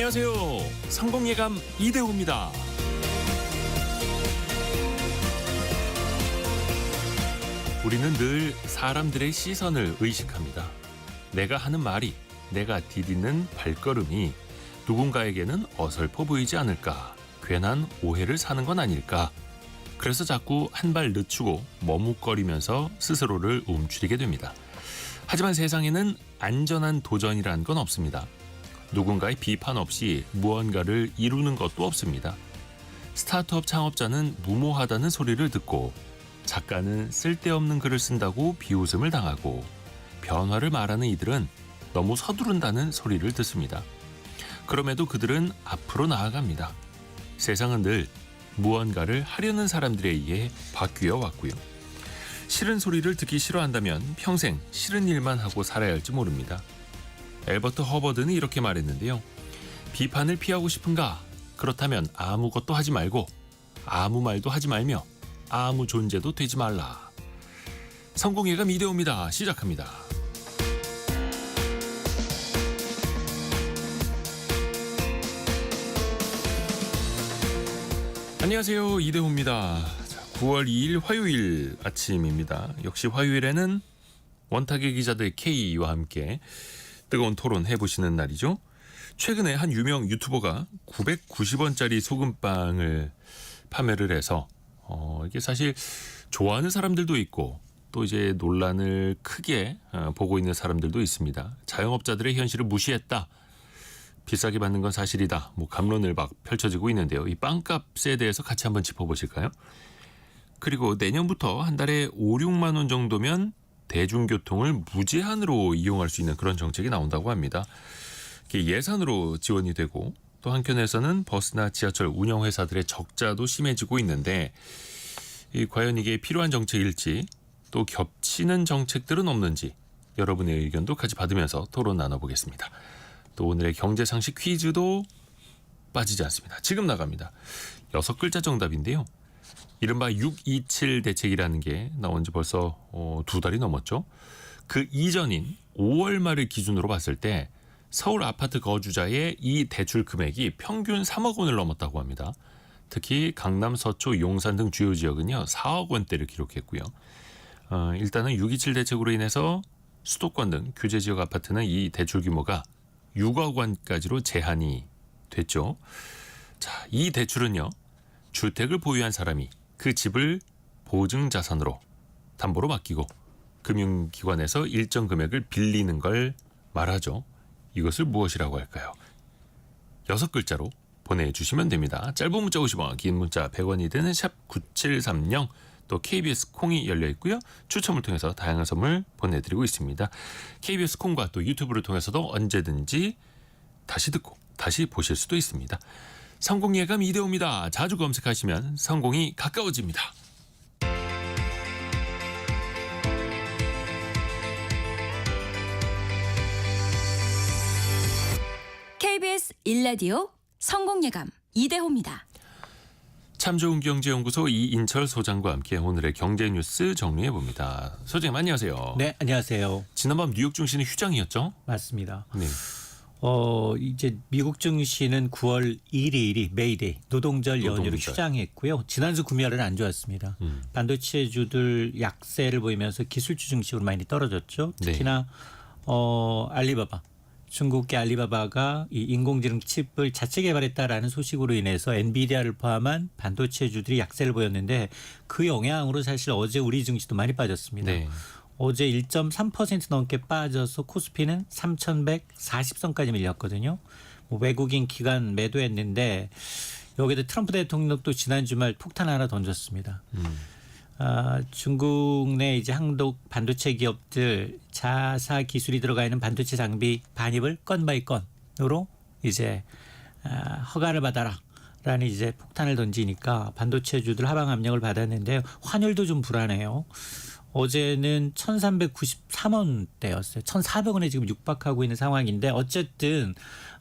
안녕하세요. 성공예감 이대호입니다. 우리는 늘 사람들의 시선을 의식합니다. 내가 하는 말이, 내가 디디는 발걸음이 누군가에게는 어설퍼 보이지 않을까, 괜한 오해를 사는 건 아닐까. 그래서 자꾸 한 발 늦추고 머뭇거리면서 스스로를 움츠리게 됩니다. 하지만 세상에는 안전한 도전이란 건 없습니다. 누군가의 비판 없이 무언가를 이루는 것도 없습니다. 스타트업 창업자는 무모하다는 소리를 듣고, 작가는 쓸데없는 글을 쓴다고 비웃음을 당하고, 변화를 말하는 이들은 너무 서두른다는 소리를 듣습니다. 그럼에도 그들은 앞으로 나아갑니다. 세상은 늘 무언가를 하려는 사람들에 의해 바뀌어 왔고요. 싫은 소리를 듣기 싫어한다면 평생 싫은 일만 하고 살아야 할지 모릅니다. 엘버트 허버드는 이렇게 말했는데요. 비판을 피하고 싶은가? 그렇다면 아무것도 하지 말고 아무 말도 하지 말며 아무 존재도 되지 말라. 성공예감 이대호입니다. 시작합니다. 안녕하세요. 이대호입니다. 9월 2일 화요일 아침입니다. 역시 화요일에는 원탁의 기자들 K와 함께 뜨거운 토론 해보시는 날이죠. 최근에 한 유명 유튜버가 990원짜리 소금빵을 판매를 해서 이게 사실 좋아하는 사람들도 있고 또 이제 논란을 크게 보고 있는 사람들도 있습니다. 자영업자들의 현실을 무시했다. 비싸게 받는 건 사실이다. 감론을 막 펼쳐지고 있는데요. 이 빵값에 대해서 같이 한번 짚어보실까요? 그리고 내년부터 한 달에 5, 6만 원 정도면 대중교통을 무제한으로 이용할 수 있는 그런 정책이 나온다고 합니다. 이게 예산으로 지원이 되고 또 한켠에서는 버스나 지하철 운영회사들의 적자도 심해지고 있는데 과연 이게 필요한 정책일지 또 겹치는 정책들은 없는지 여러분의 의견도 같이 받으면서 토론 나눠보겠습니다. 또 오늘의 경제상식 퀴즈도 빠지지 않습니다. 지금 나갑니다. 6글자 정답인데요. 이른바 627 대책이라는 게 나온 지 벌써 2달이 넘었죠. 그 이전인 5월 말을 기준으로 봤을 때 서울 아파트 거주자의 이 대출 금액이 평균 3억 원을 넘었다고 합니다. 특히 강남, 서초, 용산 등 주요 지역은요 4억 원대를 기록했고요. 일단은 627 대책으로 인해서 수도권 등 규제 지역 아파트는 이 대출 규모가 6억 원까지로 제한이 됐죠. 자, 이 대출은요 주택을 보유한 사람이 그 집을 보증자산으로 담보로 맡기고 금융기관에서 일정 금액을 빌리는 걸 말하죠. 이것을 무엇이라고 할까요? 6글자로 보내주시면 됩니다. 짧은 문자 50원, 긴 문자 100원이 되는 샵 9730, 또 KBS 콩이 열려있고요. 추첨을 통해서 다양한 선물 보내드리고 있습니다. KBS 콩과 또 유튜브를 통해서도 언제든지 다시 듣고 다시 보실 수도 있습니다. 성공예감 이대호입니다. 자주 검색하시면 성공이 가까워집니다. KBS 1라디오 성공예감 이대호입니다. 참 좋은 경제연구소 이인철 소장과 함께 오늘의 경제 뉴스 정리해봅니다. 소장님 안녕하세요. 네, 안녕하세요. 지난밤 뉴욕 증시는 휴장이었죠? 맞습니다. 네. 이제 미국 증시는 9월 1일이 메이데이 노동절 연휴로 노동절. 휴장했고요. 지난주 금요일은 안 좋았습니다. 반도체주들 약세를 보이면서 기술주 증시로 많이 떨어졌죠. 네. 특히나 알리바바. 중국계 알리바바가 이 인공지능 칩을 자체 개발했다라는 소식으로 인해서 엔비디아를 포함한 반도체주들이 약세를 보였는데 그 영향으로 사실 어제 우리 증시도 많이 빠졌습니다. 네. 어제 1.3% 넘게 빠져서 코스피는 3,140선까지 밀렸거든요. 외국인 기관 매도했는데 여기도 트럼프 대통령도 지난 주말 폭탄 하나 던졌습니다. 중국 내 이제 한국 반도체 기업들 자사 기술이 들어가 있는 반도체 장비 반입을 건 바이 건으로 이제 허가를 받아라라는 이제 폭탄을 던지니까 반도체주들 하방 압력을 받았는데요. 환율도 좀 불안해요. 어제는 1,393원대였어요. 1,400원에 지금 육박하고 있는 상황인데 어쨌든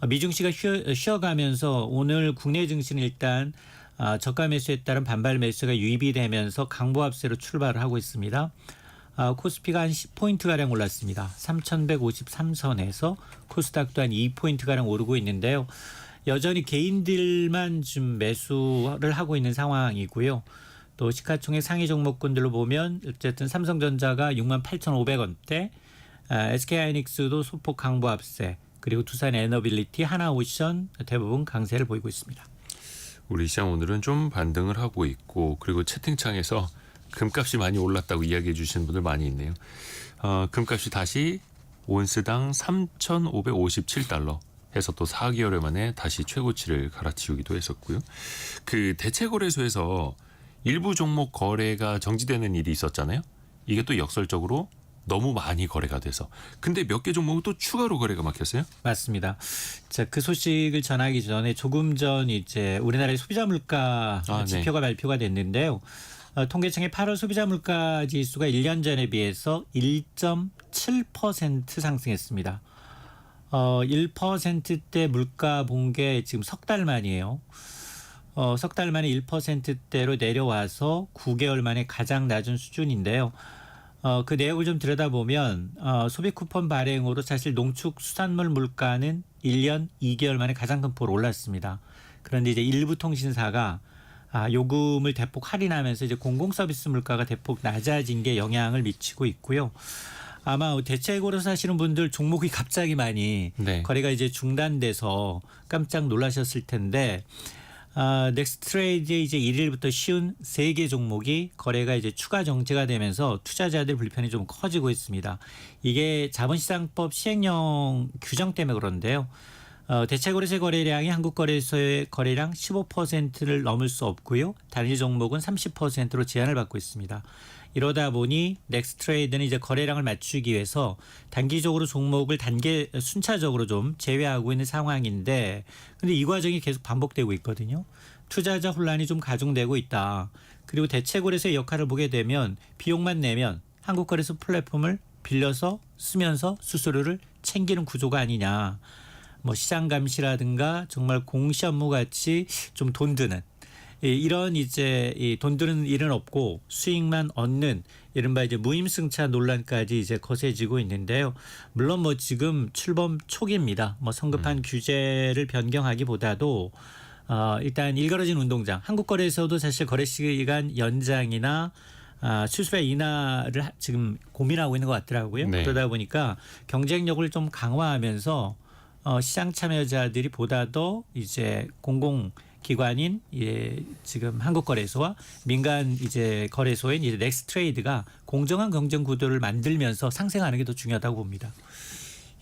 미증시가 쉬어가면서 오늘 국내 증시는 일단 저가 매수에 따른 반발 매수가 유입이 되면서 강보합세로 출발을 하고 있습니다. 코스피가 한 10포인트가량 올랐습니다. 3,153선에서 코스닥도 한 2포인트가량 오르고 있는데요. 여전히 개인들만 좀 매수를 하고 있는 상황이고요. 또 시가총액 상위 종목군들로 보면 어쨌든 삼성전자가 68,500원대, SK하이닉스도 소폭 강보 합세, 그리고 두산 에너빌리티, 하나오션 대부분 강세를 보이고 있습니다. 우리 시장 오늘은 좀 반등을 하고 있고 그리고 채팅창에서 금값이 많이 올랐다고 이야기해 주시는 분들 많이 있네요. 금값이 다시 온스당 3,557달러 해서 또 4개월 만에 다시 최고치를 갈아치우기도 했었고요. 그 대체거래소에서 일부 종목 거래가 정지되는 일이 있었잖아요. 이게 또 역설적으로 너무 많이 거래가 돼서. 근데 몇 개 종목은 또 추가로 거래가 막혔어요? 맞습니다. 자, 그 소식을 전하기 전에 조금 전 이제 우리나라의 소비자 물가 지표가 발표가 됐는데요. 통계청의 8월 소비자 물가 지수가 1년 전에 비해서 1.7% 상승했습니다. 1%대 물가 본 게 지금 석 달 만이에요. 석 달 만에 1%대로 내려와서 9개월 만에 가장 낮은 수준인데요. 그 내용을 좀 들여다보면 소비 쿠폰 발행으로 사실 농축 수산물 물가는 1년 2개월 만에 가장 큰 폭으로 올랐습니다. 그런데 이제 일부 통신사가 요금을 대폭 할인하면서 이제 공공 서비스 물가가 대폭 낮아진 게 영향을 미치고 있고요. 아마 대체고로 사시는 분들 종목이 갑자기 많이 네. 거래가 이제 중단돼서 깜짝 놀라셨을 텐데 넥스트레이드의 이제 1일부터 쉬운 3개 종목이 거래가 이제 추가 정지가 되면서 투자자들 불편이 좀 커지고 있습니다. 이게 자본시장법 시행령 규정 때문에 그런데요. 대체거래소 거래량이 한국거래소의 거래량 15%를 넘을 수 없고요. 단일 종목은 30%로 제한을 받고 있습니다. 이러다 보니 넥스트레이드는 이제 거래량을 맞추기 위해서 단기적으로 종목을 순차적으로 좀 제외하고 있는 상황인데, 근데 이 과정이 계속 반복되고 있거든요. 투자자 혼란이 좀 가중되고 있다. 그리고 대체거래소의 역할을 보게 되면 비용만 내면 한국거래소 플랫폼을 빌려서 쓰면서 수수료를 챙기는 구조가 아니냐. 뭐 시장 감시라든가 정말 공시 업무 같이 좀 돈 드는 이런 이제 돈 드는 일은 없고 수익만 얻는 이른바 이제 무임승차 논란까지 이제 거세지고 있는데요. 물론 뭐 지금 출범 초기입니다. 뭐 성급한 규제를 변경하기보다도 일단 일걸어진 운동장, 한국거래소도 사실 거래 시간 연장이나 수수료 인하를 지금 고민하고 있는 것 같더라고요. 네. 그러다 보니까 경쟁력을 좀 강화하면서 시장 참여자들이 보다 더 이제 공공기관인 지금 한국거래소와 민간 이제 거래소인 이제 넥스트레이드가 공정한 경쟁 구도를 만들면서 상생하는 게 더 중요하다고 봅니다.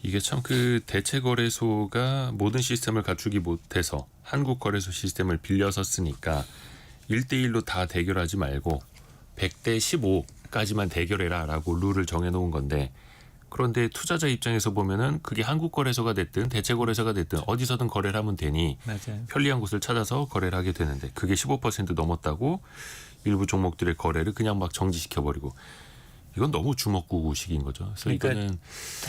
이게 참 그 대체거래소가 모든 시스템을 갖추기 못해서 한국거래소 시스템을 빌려서 쓰니까 1대1로 다 대결하지 말고 100대 15까지만 대결해라라고 룰을 정해놓은 건데, 그런데 투자자 입장에서 보면은 그게 한국거래소가 됐든 대체거래소가 됐든 어디서든 거래를 하면 되니 맞아요. 편리한 곳을 찾아서 거래를 하게 되는데, 그게 15% 넘었다고 일부 종목들의 거래를 그냥 막 정지시켜버리고, 이건 너무 주먹구구식인 거죠. 그래서 이거는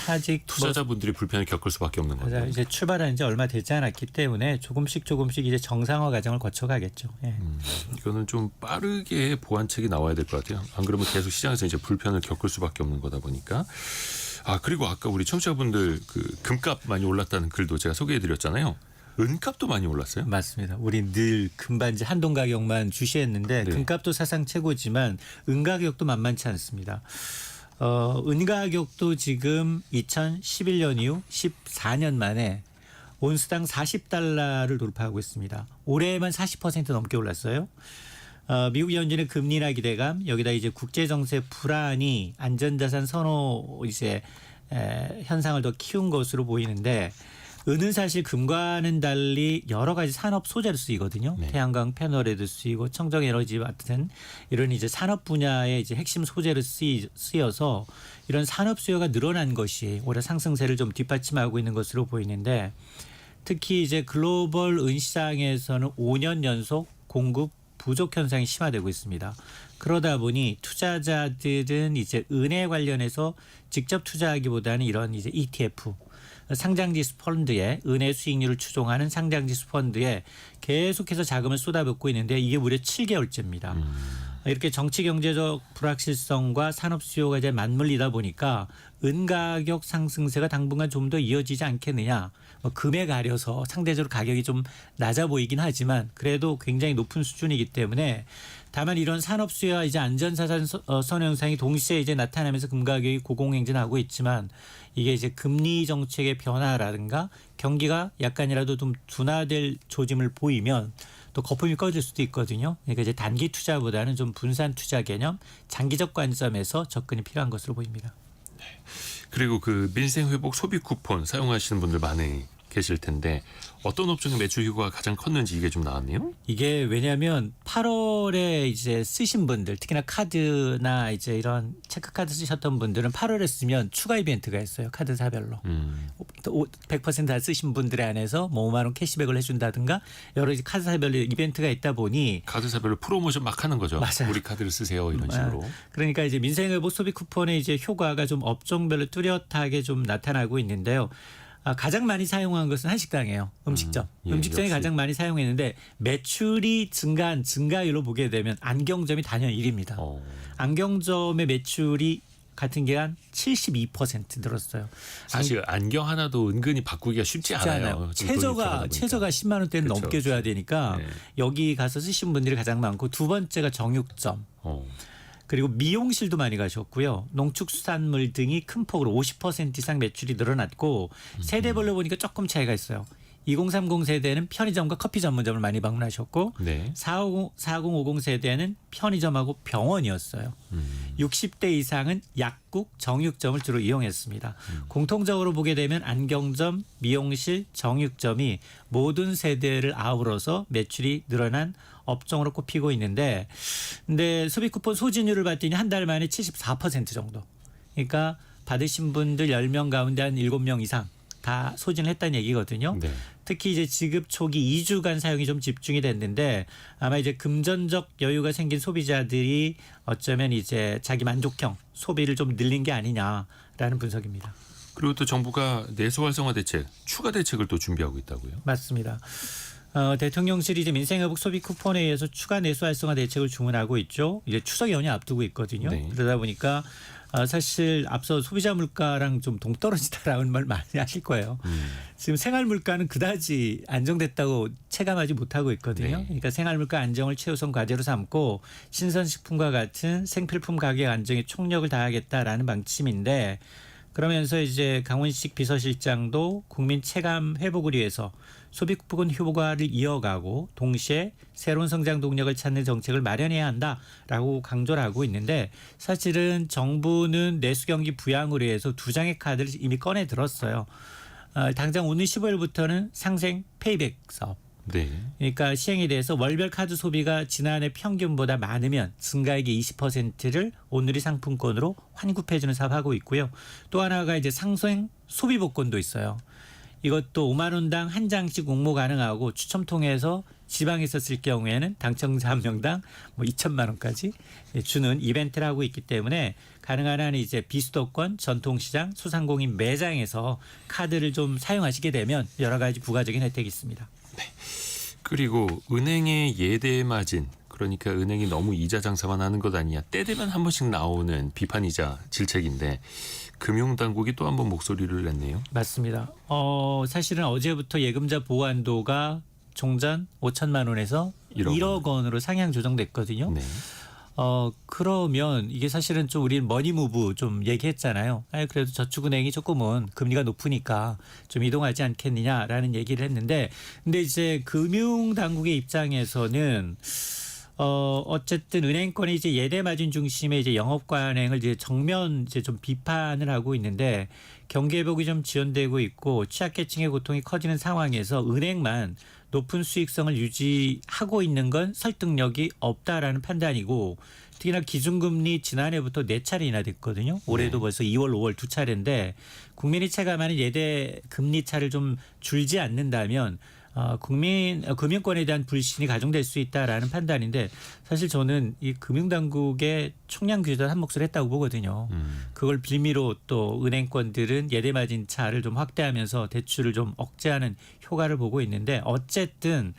아직 투자자분들이 불편을 겪을 수밖에 없는 거죠. 이제 출발한 지 얼마 되지 않았기 때문에 조금씩 이제 정상화 과정을 거쳐가겠죠. 예. 이거는 좀 빠르게 보완책이 나와야 될 것 같아요. 안 그러면 계속 시장에서 이제 불편을 겪을 수밖에 없는 거다 보니까. 그리고 아까 우리 청취자분들 그 금값 많이 올랐다는 글도 제가 소개해드렸잖아요. 은값도 많이 올랐어요. 맞습니다. 우리 늘 금반지 한동 가격만 주시했는데 네. 금값도 사상 최고지만 은 가격도 만만치 않습니다. 은 가격도 지금 2011년 이후 14년 만에 온수당 40달러를 돌파하고 있습니다. 올해만 40% 넘게 올랐어요. 미국 연준의 금리나 기대감, 여기다 이제 국제 정세 불안이 안전자산 선호 이제 현상을 더 키운 것으로 보이는데, 은은 사실 금과는 달리 여러 가지 산업 소재로 쓰이거든요. 네. 태양광 패널에도 쓰이고 청정 에너지 같은 이런 이제 산업 분야의 이제 핵심 소재로 쓰여서 이런 산업 수요가 늘어난 것이 올해 상승세를 좀 뒷받침하고 있는 것으로 보이는데, 특히 이제 글로벌 은 시장에서는 5년 연속 공급 부족 현상이 심화되고 있습니다. 그러다 보니 투자자들은 이제 은에 관련해서 직접 투자하기보다는 이런 이제 ETF, 상장지수 펀드에 은의 수익률을 추종하는 상장지수 펀드에 계속해서 자금을 쏟아붓고 있는데, 이게 무려 7개월째입니다. 이렇게 정치 경제적 불확실성과 산업 수요가 이제 맞물리다 보니까 은 가격 상승세가 당분간 좀 더 이어지지 않겠느냐. 뭐 금에 가려서 상대적으로 가격이 좀 낮아 보이긴 하지만 그래도 굉장히 높은 수준이기 때문에 다만 이런 산업 수요와 이제 안전자산 선행상이 동시에 이제 나타나면서 금 가격이 고공행진하고 있지만 이게 이제 금리 정책의 변화라든가 경기가 약간이라도 좀 둔화될 조짐을 보이면 또 거품이 꺼질 수도 있거든요. 그러니까 이제 단기 투자보다는 좀 분산 투자 개념, 장기적 관점에서 접근이 필요한 것으로 보입니다. 그리고 그 민생회복 소비 쿠폰 사용하시는 분들 많이 계실 텐데 어떤 업종의 매출 효과가 가장 컸는지 이게 좀 나왔네요. 이게 왜냐하면 8월에 이제 쓰신 분들, 특히나 카드나 이제 이런 체크카드 쓰셨던 분들은 8월에 쓰면 추가 이벤트가 있어요. 카드사별로. 100%다 쓰신 분들에 한해서 뭐 5만 원 캐시백을 해준다든가 여러 가지 카드사별로 이벤트가 있다 보니 카드사별로 프로모션 막 하는 거죠. 맞아요. 우리 카드를 쓰세요 이런 식으로. 그러니까 이제 민생회복 소비 쿠폰의 이제 효과가 좀 업종별로 뚜렷하게 좀 나타나고 있는데요. 가장 많이 사용한 것은 한식당이에요. 음식점. 예, 음식점이 역시. 가장 많이 사용했는데 매출이 증가한 증가율로 보게 되면 안경점이 단연 1위입니다. 안경점의 매출이 같은 기간 72% 늘었어요. 사실 안경 하나도 은근히 바꾸기가 쉽지 않아요. 최저가 10만 원대는 그렇죠. 넘게 줘야 되니까 네. 여기 가서 쓰신 분들이 가장 많고 두 번째가 정육점. 그리고 미용실도 많이 가셨고요. 농축수산물 등이 큰 폭으로 50% 이상 매출이 늘어났고 세대별로 보니까 조금 차이가 있어요. 2030 세대는 편의점과 커피 전문점을 많이 방문하셨고 네. 4050 세대는 편의점하고 병원이었어요. 60대 이상은 약국, 정육점을 주로 이용했습니다. 공통적으로 보게 되면 안경점, 미용실, 정육점이 모든 세대를 아우러서 매출이 늘어난 업종으로 꼽히고 있는데 근데 소비 쿠폰 소진율을 봤더니 한 달 만에 74% 정도. 그러니까 받으신 분들 10명 가운데 한 7명 이상 다 소진을 했다는 얘기거든요. 네. 특히 이제 지급 초기 2주간 사용이 좀 집중이 됐는데 아마 이제 금전적 여유가 생긴 소비자들이 어쩌면 이제 자기 만족형 소비를 좀 늘린 게 아니냐라는 분석입니다. 그리고 또 정부가 내수 활성화 대책, 추가 대책을 또 준비하고 있다고요. 맞습니다. 대통령실이 이제 민생회복 소비 쿠폰에 의해서 추가 내수 활성화 대책을 주문하고 있죠. 이제 추석 연휴 앞두고 있거든요. 네. 그러다 보니까 사실 앞서 소비자 물가랑 좀 동떨어지다라는 말 많이 하실 거예요. 지금 생활 물가는 그다지 안정됐다고 체감하지 못하고 있거든요. 네. 그러니까 생활 물가 안정을 최우선 과제로 삼고 신선식품과 같은 생필품 가격 안정에 총력을 다하겠다라는 방침인데 그러면서 이제 강훈식 비서실장도 국민 체감 회복을 위해서 소비 쿠폰 효과를 이어가고 동시에 새로운 성장 동력을 찾는 정책을 마련해야 한다라고 강조를 하고 있는데 사실은 정부는 내수 경기 부양을 위해서 2장의 카드를 이미 꺼내 들었어요. 당장 오늘 15일부터는 상생 페이백 사업. 네. 그러니까 시행에 대해서 월별 카드 소비가 지난해 평균보다 많으면 증가액의 20%를 오늘의 상품권으로 환급해주는 사업하고 있고요. 또 하나가 이제 상생 소비 복권도 있어요. 이것도 5만 원당 한 장씩 옹모 가능하고 추첨 통해서 지방에서 쓸 경우에는 당첨자 한 명당 뭐 2천만 원까지 주는 이벤트를 하고 있기 때문에 가능한 한 이제 비수도권, 전통시장, 소상공인 매장에서 카드를 좀 사용하시게 되면 여러 가지 부가적인 혜택이 있습니다. 그리고 은행의 예대 마진, 그러니까 은행이 너무 이자 장사만 하는 것 아니냐, 때 되면 한 번씩 나오는 비판이자 질책인데 금융당국이 또 한 번 목소리를 냈네요. 맞습니다. 사실은 어제부터 예금자 보호 한도가 종전 5천만 원에서 1억 원으로 상향 조정됐거든요. 네. 그러면 이게 사실은 좀 우리는 머니무브 좀 얘기했잖아요. 그래도 저축은행이 조금은 금리가 높으니까 좀 이동하지 않겠느냐라는 얘기를 했는데 근데 이제 금융당국의 입장에서는 어쨌든 은행권이 이제 예대 마진 중심의 이제 영업 관행을 이제 정면 이제 좀 비판을 하고 있는데 경기 회복이 좀 지연되고 있고 취약계층의 고통이 커지는 상황에서 은행만 높은 수익성을 유지하고 있는 건 설득력이 없다라는 판단이고 특히나 기준금리 지난해부터 4차례나 됐거든요. 올해도 벌써 2월, 5월 2차례인데 국민이 체감하는 예대 금리 차를 좀 줄지 않는다면 금융권에 대한 불신이 가중될 수 있다라는 판단인데 사실 저는 이 금융당국의 총량 규제도 한 몫을 했다고 보거든요. 그걸 빌미로 또 은행권들은 예대 마진 차를 좀 확대하면서 대출을 좀 억제하는 효과를 보고 있는데 어쨌든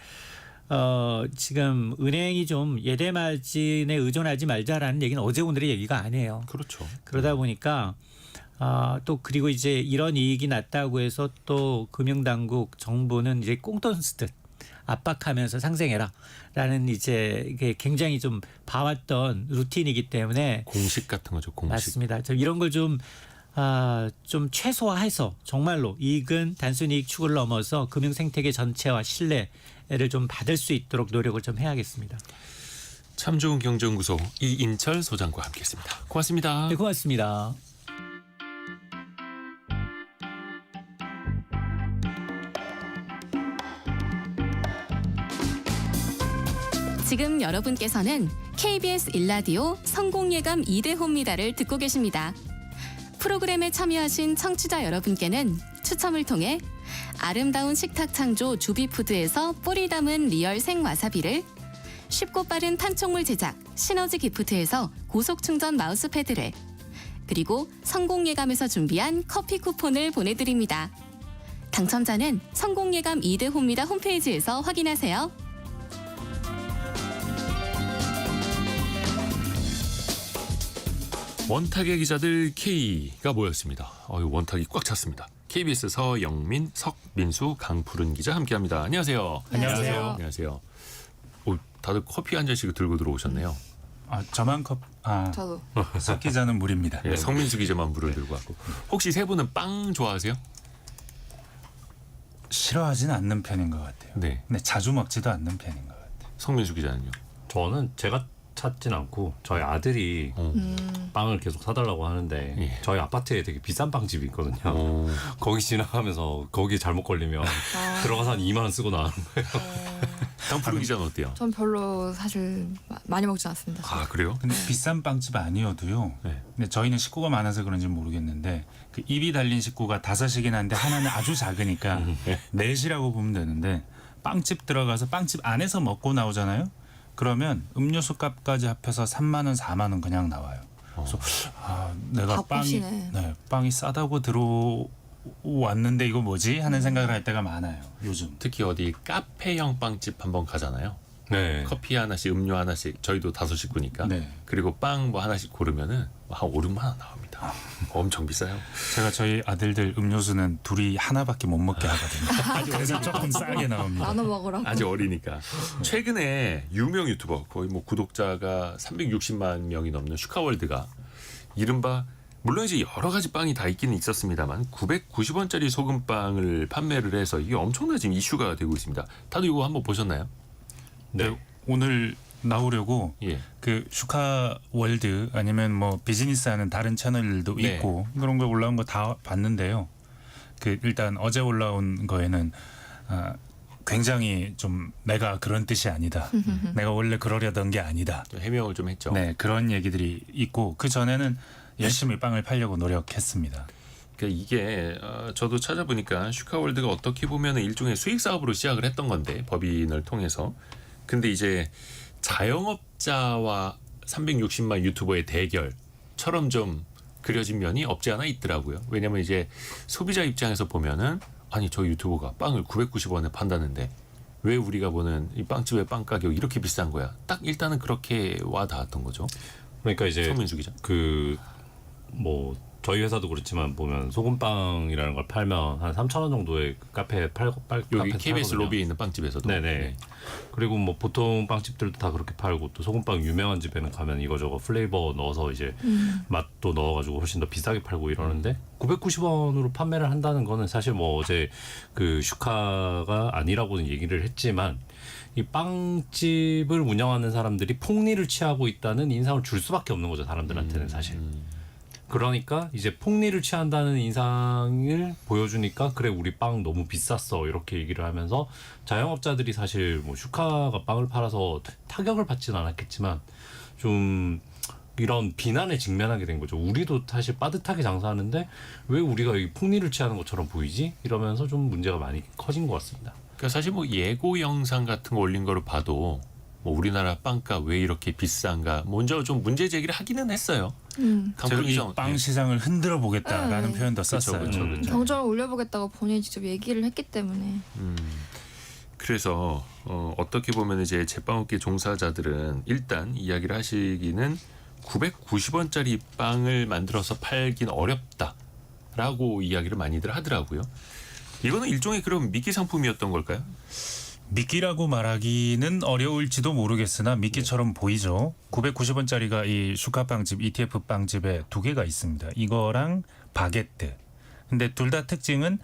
지금 은행이 좀 예대 마진에 의존하지 말자라는 얘기는 어제 오늘의 얘기가 아니에요. 그렇죠. 그러다 보니까 또 그리고 이제 이런 이익이 났다고 해서 또 금융당국 정부는 이제 꽁돈 쓰듯 압박하면서 상생해라라는 이제 이게 굉장히 좀 봐왔던 루틴이기 때문에 공식 같은 거죠. 공식. 맞습니다. 좀 이런 걸 좀 최소화해서 정말로 이익은 단순 이익 축을 넘어서 금융 생태계 전체와 신뢰를 좀 받을 수 있도록 노력을 좀 해야겠습니다. 참 좋은 경제연구소 이인철 소장과 함께했습니다. 고맙습니다. 네, 고맙습니다. 지금 여러분께서는 KBS 일라디오 성공예감 2대호입니다를 듣고 계십니다. 프로그램에 참여하신 청취자 여러분께는 추첨을 통해 아름다운 식탁 창조 주비푸드에서 뿌리 담은 리얼 생와사비를, 쉽고 빠른 판촉물 제작 시너지 기프트에서 고속 충전 마우스패드를, 그리고 성공예감에서 준비한 커피 쿠폰을 보내드립니다. 당첨자는 성공예감 2대호입니다 홈페이지에서 확인하세요. 원탁의 기자들 K가 모였습니다. 원탁이 꽉 찼습니다. KBS 서영민, 석민수, 강푸른 기자 함께합니다. 안녕하세요. 안녕하세요. 안녕하세요. 다들 커피 한 잔씩 들고 들어오셨네요. 저만 저도. 석 기자는 물입니다. 예, 성민수 기자만 물을 들고 왔고. 혹시 세 분은 빵 좋아하세요? 싫어하진 않는 편인 것 같아요. 네. 근데 자주 먹지도 않는 편인 것 같아요. 성민수 기자는요? 저는 제가 찾진 않고 저희 아들이 빵을 계속 사달라고 하는데 예. 저희 아파트에 되게 비싼 빵집이 있거든요. 오. 거기 지나가면서 거기 잘못 걸리면 들어가서 한 2만 원 쓰고 나가는 거예요. 강푸른 기자는 어때요? 전 별로 사실 많이 먹지 않습니다. 아 그래요? 근데 비싼 빵집 아니어도요. 네. 근데 저희는 식구가 많아서 그런지 모르겠는데 그 입이 달린 식구가 5이긴 한데 하나는 아주 작으니까 넷이라고 보면 되는데 빵집 들어가서 빵집 안에서 먹고 나오잖아요. 그러면 음료수 값까지 합해서 3만 원, 4만 원 그냥 나와요. 그래서 내가 바쁘시네. 빵이 싸다고 들어왔는데 이거 뭐지 하는 생각을 할 때가 많아요. 요즘. 특히 어디 카페형 빵집 한번 가잖아요. 네. 커피 하나씩, 음료 하나씩, 저희도 5식구니까. 네. 그리고 빵 뭐 하나씩 고르면은 한 5, 6만 원 나옵니다. 엄청 비싸요. 제가 저희 아들들 음료수는 둘이 하나밖에 못 먹게 하거든요. 그래서 조금 싸게 나옵니다. 나눠 먹으라고. 아직 어리니까. 최근에 유명 유튜버 거의 뭐 구독자가 360만 명이 넘는 슈카월드가 이른바 물론 이제 여러 가지 빵이 다 있기는 있었습니다만 990원짜리 소금빵을 판매를 해서 이게 엄청나 지금 이슈가 되고 있습니다. 다들 이거 한번 보셨나요? 네. 오늘 나오려고 예. 그 슈카월드 아니면 뭐 비즈니스하는 다른 채널도 네. 있고 그런 거 올라온 거 다 봤는데요. 그 일단 어제 올라온 거에는 굉장히 좀 내가 그런 뜻이 아니다. 내가 원래 그러려던 게 아니다. 좀 해명을 좀 했죠. 네, 그런 얘기들이 있고 그 전에는 열심히 빵을 팔려고 노력했습니다. 그러니까 이게 저도 찾아보니까 슈카월드가 어떻게 보면 일종의 수익 사업으로 시작을 했던 건데 법인을 통해서 근데 이제 자영업자와 360만 유튜버의 대결처럼 좀 그려진 면이 없지 않아 있더라고요. 왜냐면 이제 소비자 입장에서 보면은 아니 저 유튜버가 빵을 990원에 판다는데 왜 우리가 보는 이 빵집의 빵 가격 이렇게 비싼 거야? 딱 일단은 그렇게 와 닿았던 거죠. 그러니까 이제 성민수 기자. 그 뭐 저희 회사도 그렇지만 보면 소금빵이라는 걸 팔면 한 3,000원 정도의 카페에 여기 카페에서 KBS 팔거든요. 로비에 있는 빵집에서도. 네네. 그리고 뭐 보통 빵집들도 다 그렇게 팔고 또 소금빵 유명한 집에는 가면 이거저거 플레이버 넣어서 이제 맛도 넣어가지고 훨씬 더 비싸게 팔고 이러는데 990원으로 판매를 한다는 거는 사실 뭐 어제 그 슈카가 아니라고는 얘기를 했지만 이 빵집을 운영하는 사람들이 폭리를 취하고 있다는 인상을 줄 수밖에 없는 거죠 사람들한테는 사실. 그러니까 이제 폭리를 취한다는 인상을 보여주니까 그래 우리 빵 너무 비쌌어 이렇게 얘기를 하면서 자영업자들이 사실 뭐 슈카가 빵을 팔아서 타격을 받지는 않았겠지만 좀 이런 비난에 직면하게 된 거죠. 우리도 사실 빠듯하게 장사하는데 왜 우리가 이 폭리를 취하는 것처럼 보이지? 이러면서 좀 문제가 많이 커진 것 같습니다. 그러니까 사실 뭐 예고 영상 같은 거 올린 거를 봐도 뭐 우리나라 빵가 왜 이렇게 비싼가 먼저 좀 문제 제기를 하기는 했어요. 제가 이 빵 시장을 흔들어 보겠다라는 표현도 썼어요. 그쵸. 경적을 올려보겠다고 본인이 직접 얘기를 했기 때문에. 그래서 어떻게 보면 이제 제빵업계 종사자들은 일단 이야기를 하시기는 990원짜리 빵을 만들어서 팔긴 어렵다라고 이야기를 많이들 하더라고요. 이거는 일종의 그럼 미끼 상품이었던 걸까요? 미끼라고 말하기는 어려울지도 모르겠으나 미끼처럼 보이죠. 990원짜리가 이 슈카빵집, ETF 빵집에 두 개가 있습니다. 이거랑 바게트. 근데 둘 다 특징은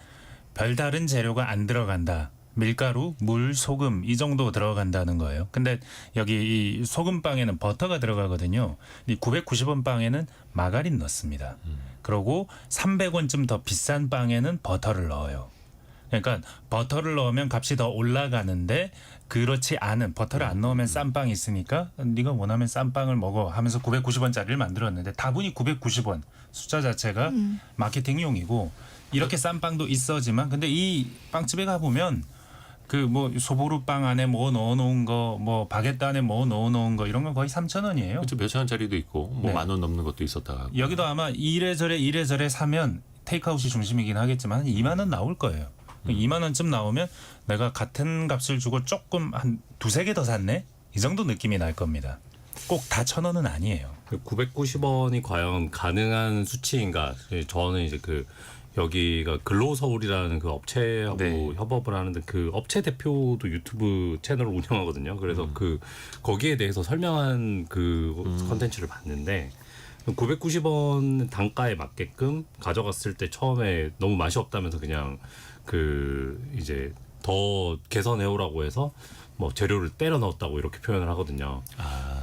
별다른 재료가 안 들어간다. 밀가루, 물, 소금 이 정도 들어간다는 거예요. 근데 여기 이 소금빵에는 버터가 들어가거든요. 이 990원 빵에는 마가린 넣습니다. 그리고 300원쯤 더 비싼 빵에는 버터를 넣어요. 그러니까 버터를 넣으면 값이 더 올라가는데 그렇지 않은 버터를 안 넣으면 싼 빵이 있으니까 네가 원하면 싼 빵을 먹어 하면서 990원짜리를 만들었는데 다분히 990원 숫자 자체가 마케팅용이고 이렇게 싼 빵도 있어지만 근데 이 빵집에 가보면 그 뭐 소보루 빵 안에 뭐 넣어놓은 거 뭐 바게트 안에 뭐 넣어놓은 거 이런 건 거의 3,000원이에요. 그렇죠. 몇천 원짜리도 있고 뭐 네. 10,000원 넘는 것도 있었다 하고. 여기도 아마 이래저래 사면 테이크아웃이 중심이긴 하겠지만 2만 원 나올 거예요. 2만 원쯤 나오면 내가 같은 값을 주고 조금 한 두세 개 더 샀네? 이 정도 느낌이 날 겁니다. 꼭 다 1,000원은 아니에요. 990원이 과연 가능한 수치인가? 저는 이제 그 여기가 근로서울이라는 그 업체하고 네. 협업을 하는데 그 업체 대표도 유튜브 채널을 운영하거든요. 그래서 그 거기에 대해서 설명한 그 컨텐츠를 봤는데 990원 단가에 맞게끔 가져갔을 때 처음에 너무 맛이 없다면서 그냥 그 이제 더 개선해오라고 해서 뭐 재료를 때려 넣었다고 이렇게 표현을 하거든요.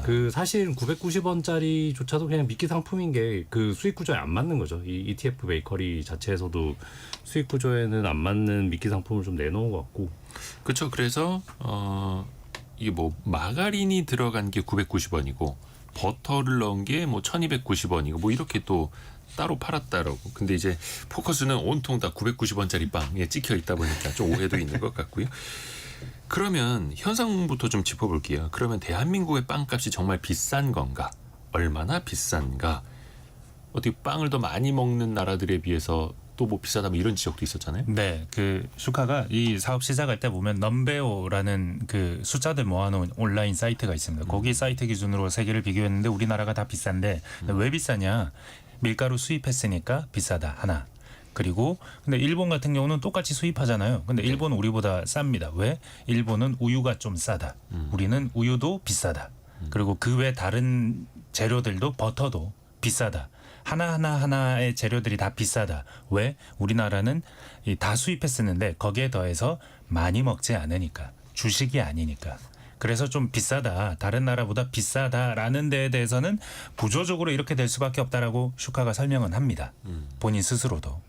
그 사실 990원짜리조차도 그냥 미끼 상품인 게 그 수익 구조에 안 맞는 거죠. 이 ETF 베이커리 자체에서도 수익 구조에는 안 맞는 미끼 상품을 좀 내놓은 것 같고. 그렇죠. 그래서 이게 뭐 마가린이 들어간 게 990원이고 버터를 넣은 게 뭐 1,290원이고 뭐 이렇게 또 따로 팔았다라고. 근데 이제 포커스는 온통 다 990원짜리 빵에 찍혀 있다 보니까 좀 오해도 있는 것 같고요. 그러면 현상부터 좀 짚어볼게요. 그러면 대한민국의 빵값이 정말 비싼 건가? 얼마나 비싼가? 어떻게 빵을 더 많이 먹는 나라들에 비해서 또 뭐 비싸다 뭐 이런 지적도 있었잖아요. 네, 그 슈카가 이 사업 시작할 때 보면 넘베오라는 그 숫자들 모아놓은 온라인 사이트가 있습니다. 거기 사이트 기준으로 세 개를 비교했는데 우리나라가 다 비싼데 왜 비싸냐? 밀가루 수입했으니까 비싸다 하나. 그리고 근데 일본 같은 경우는 똑같이 수입하잖아요. 근데 일본은 우리보다 쌉니다. 왜? 일본은 우유가 좀 싸다. 우리는 우유도 비싸다. 그리고 그 외 다른 재료들도 버터도 비싸다. 하나의 재료들이 다 비싸다. 왜? 우리나라는 다 수입했었는데 거기에 더해서 많이 먹지 않으니까. 주식이 아니니까. 그래서 좀 비싸다. 다른 나라보다 비싸다라는 데에 대해서는 구조적으로 이렇게 될 수밖에 없다라고 슈카가 설명은 합니다. 본인 스스로도.